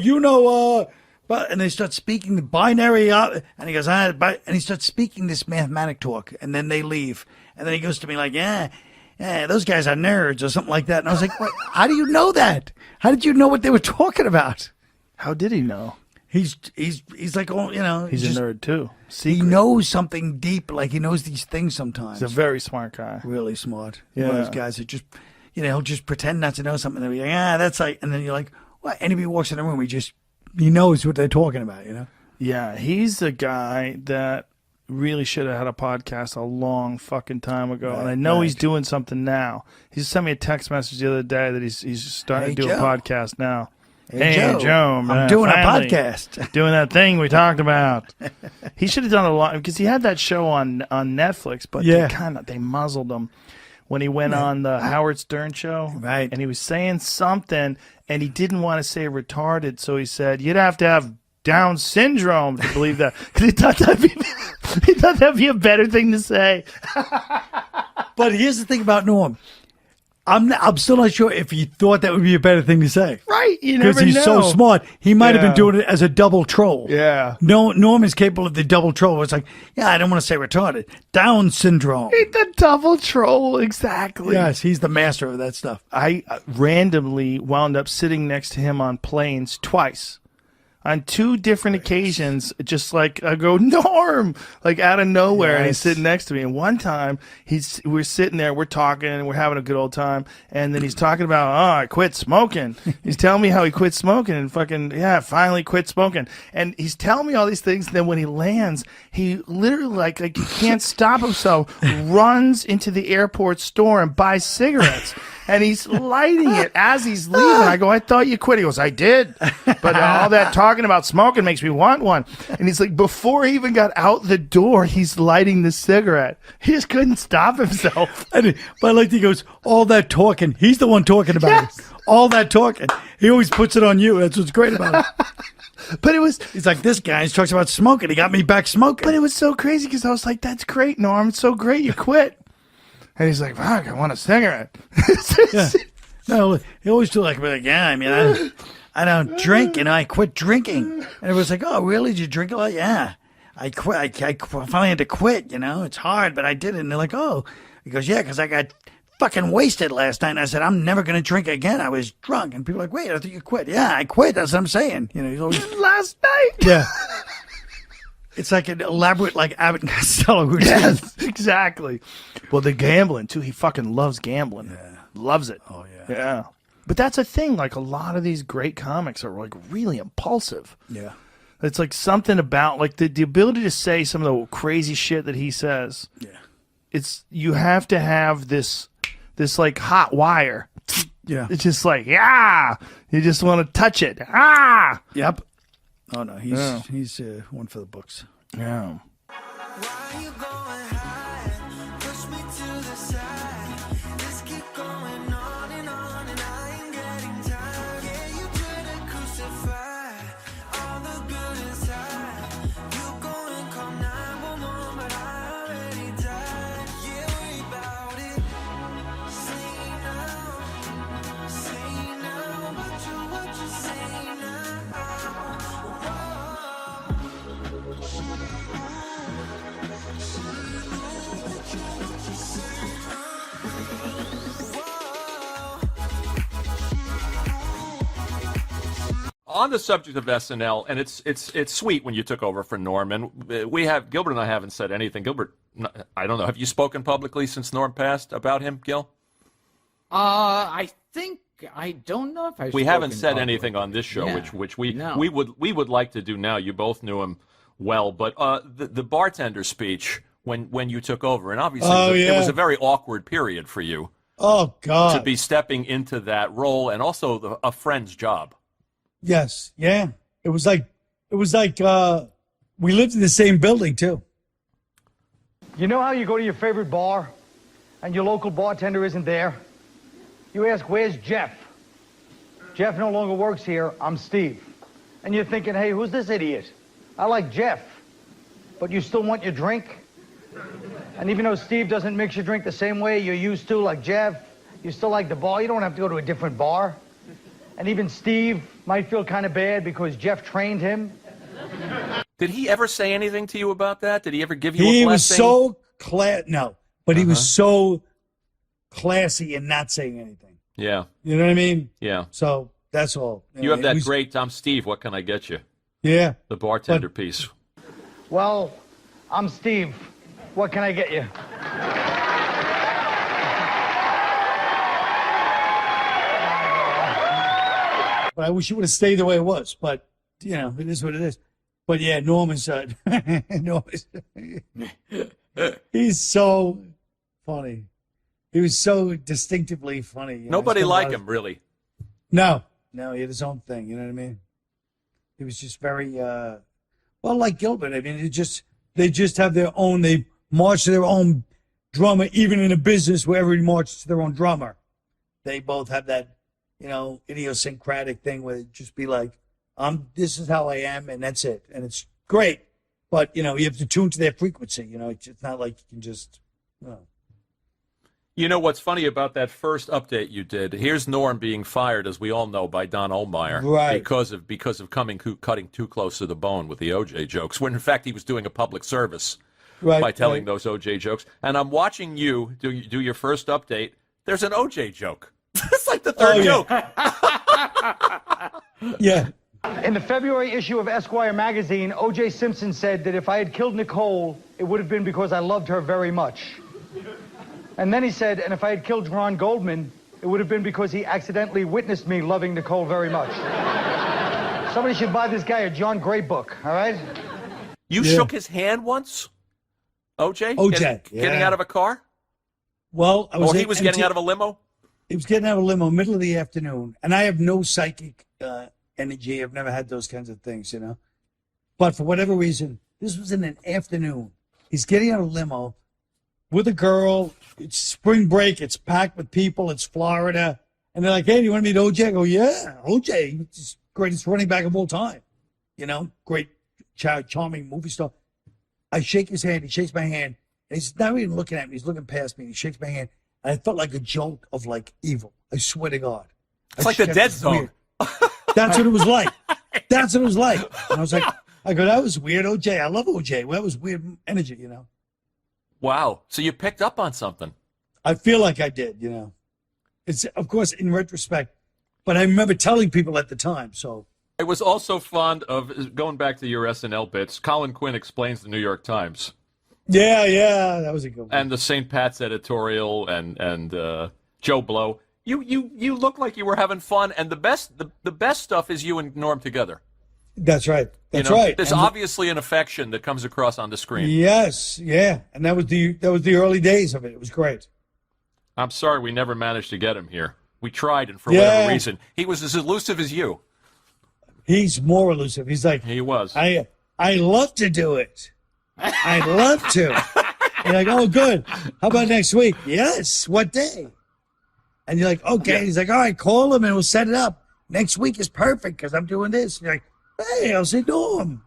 but, and they start speaking the binary, and he goes, and he starts speaking this mathematic talk, and then they leave. And then he goes to me like, yeah, those guys are nerds or something like that. And I was like, what? How do you know that? How did you know what they were talking about? How did he know? He's like, He's a nerd too. He knows something deep, like he knows these things sometimes. He's a very smart guy. Really smart. Yeah. One of those guys that just, he'll just pretend not to know something. And they'll be like, that's like, and then you're like, what? Anybody walks in the room, he knows what they're talking about, Yeah, he's the guy that really should have had a podcast a long fucking time ago. Right, and I know right. he's doing something now. He sent me a text message the other day that he's starting to do Joe. a podcast now. Hey, Joe, man, I'm doing finally a podcast. Doing that thing we talked about. He should have done a lot, because he had that show on Netflix, but they muzzled him when he went on the Howard Stern show. Right. And he was saying something, and he didn't want to say retarded, so he said, you'd have to have Down syndrome to believe that. Because he thought that'd be a better thing to say. But here's the thing about Norm. I'm still not sure if he thought that would be a better thing to say. Right, you never know. Because he's so smart. He might have been doing it as a double troll. Yeah. No, Norm is capable of the double troll. It's like, I don't want to say retarded. Down syndrome. The double troll, exactly. Yes, he's the master of that stuff. I randomly wound up sitting next to him on planes twice. on 2 different occasions, just like I go, Norm, like out of nowhere, and he's sitting next to me. And one time we're sitting there, we're talking, and we're having a good old time. And then he's talking about, I quit smoking. He's telling me how he quit smoking and finally quit smoking. And he's telling me all these things. And then when he lands, he literally like he can't stop himself, runs into the airport store and buys cigarettes. And he's lighting it as he's leaving. I go, I thought you quit. He goes, I did. But all that talking about smoking makes me want one. And he's like, before he even got out the door, he's lighting the cigarette. He just couldn't stop himself. But I like he goes, all that talking. He's the one talking about it. All that talking. He always puts it on you. That's what's great about it. But he's like, this guy, he talks about smoking. He got me back smoking. But it was so crazy because I was like, that's great, Norm. It's so great you quit. And he's like, fuck, I want a cigarette. No, he always do like, yeah, I mean, I don't drink, I quit drinking. And it was like, oh, really? Did you drink a lot? Yeah. I quit. I finally had to quit, It's hard, but I did it. And they're like, oh. He goes, yeah, because I got fucking wasted last night. And I said, I'm never going to drink again. I was drunk. And people are like, wait, I thought you quit. Yeah, I quit. That's what I'm saying. He's always... Last night? Yeah. It's like an elaborate, like Abbott and Costello routine. Yes, exactly. Well, the gambling, too. He fucking loves gambling. Yeah. Loves it. Oh, yeah. Yeah. But that's a thing. Like, a lot of these great comics are, like, really impulsive. Yeah. It's, like, something about, like, the ability to say some of the crazy shit that he says. Yeah. It's, you have to have this, like, hot wire. Yeah. It's just like, yeah. You just want to touch it. Ah. Yep. Oh, no, he's one for the books. Yeah. On the subject of SNL, and it's sweet when you took over for Norm, and Gilbert and I haven't said anything. Gilbert, I don't know. Have you spoken publicly since Norm passed about him, Gil? I think I don't know if We haven't said anything on this show, which we would like to do now. You both knew him well, but the bartender speech when you took over, and obviously it was a very awkward period for you. Oh God! To be stepping into that role, and also a friend's job. Yes, yeah. It was like we lived in the same building too. You know how you go to your favorite bar and your local bartender isn't there? You ask, where's Jeff? Jeff no longer works here. I'm Steve. And you're thinking, hey, who's this idiot? I like Jeff. But you still want your drink? And even though Steve doesn't mix your drink the same way you're used to, like Jeff, you still like the bar. You don't have to go to a different bar. And even Steve might feel kind of bad because Jeff trained him. Did he ever say anything to you about that? Did he ever give you a blessing? He was so he was so classy in not saying anything. Yeah. You know what I mean? Yeah. So that's all. You have that great I'm Steve, what can I get you? Yeah. The bartender piece. Well, I'm Steve. What can I get you? But I wish it would have stayed the way it was. But, it is what it is. But, yeah, Norman's he's so funny. He was so distinctively funny. Nobody liked him, really. No, he had his own thing. You know what I mean? He was just very, like Gilbert. I mean, they just have their own, they march to their own drummer, even in a business where everybody marches to their own drummer. They both have that, idiosyncratic thing where it just be like, this is how I am, and that's it. And it's great. But, you have to tune to their frequency. It's not like you can just, You know what's funny about that first update you did? Here's Norm being fired, as we all know, by Don Ohlmeyer, right? Because of cutting too close to the bone with the OJ jokes. When in fact he was doing a public service by telling those OJ jokes. And I'm watching you do your first update. There's an OJ joke. It's like the third joke. Yeah. In the February issue of Esquire magazine, O.J. Simpson said that if I had killed Nicole, it would have been because I loved her very much. And then he said, and if I had killed Ron Goldman, it would have been because he accidentally witnessed me loving Nicole very much. Somebody should buy this guy a John Gray book, all right? You shook his hand once, OJ? Getting out of a car? Well, he was getting out of a limo? He was getting out of a limo middle of the afternoon, and I have no psychic energy. I've never had those kinds of things, you know. But for whatever reason, this was in an afternoon. He's getting out of a limo with a girl. It's spring break. It's packed with people. It's Florida. And they're like, hey, do you want to meet OJ? I go, yeah, OJ, he's greatest running back of all time. You know, great, charming movie star. I shake his hand. He shakes my hand. And he's not even looking at me. He's looking past me. He shakes my hand. And I felt like a joke of, like, evil. I swear to God. It's like the Dead Zone. That's what it was like. That's what it was like. And I was like, I go, that was weird, OJ. I love OJ. Well, that was weird energy, you know. Wow. So you picked up on something. I feel like I did, you know. It's, of course, in retrospect, but I remember telling people at the time, so. I was also fond of, going back to your SNL bits, Colin Quinn Explains the New York Times. Yeah, that was a good one. And the St. Pat's editorial and Joe Blow. You look like you were having fun, and the best stuff is you and Norm together. That's right. That's right. There's obviously an affection that comes across on the screen. Yes, yeah, and that was the early days of it. It was great. I'm sorry we never managed to get him here. We tried, and for whatever reason, he was as elusive as you. He's more elusive. He's like, he was. I love to do it. I'd love to. And like, oh, good. How about next week? Yes. What day? And you're like, okay. Yeah. He's like, all right, call him and we'll set it up. Next week is perfect because I'm doing this. And you're like, hey, I'll say Norm.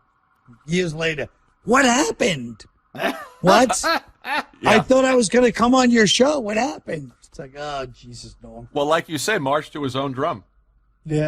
Years later, what happened? What? I thought I was going to come on your show. What happened? It's like, oh, Jesus, Norm. Well, like you say, march to his own drum. Yeah.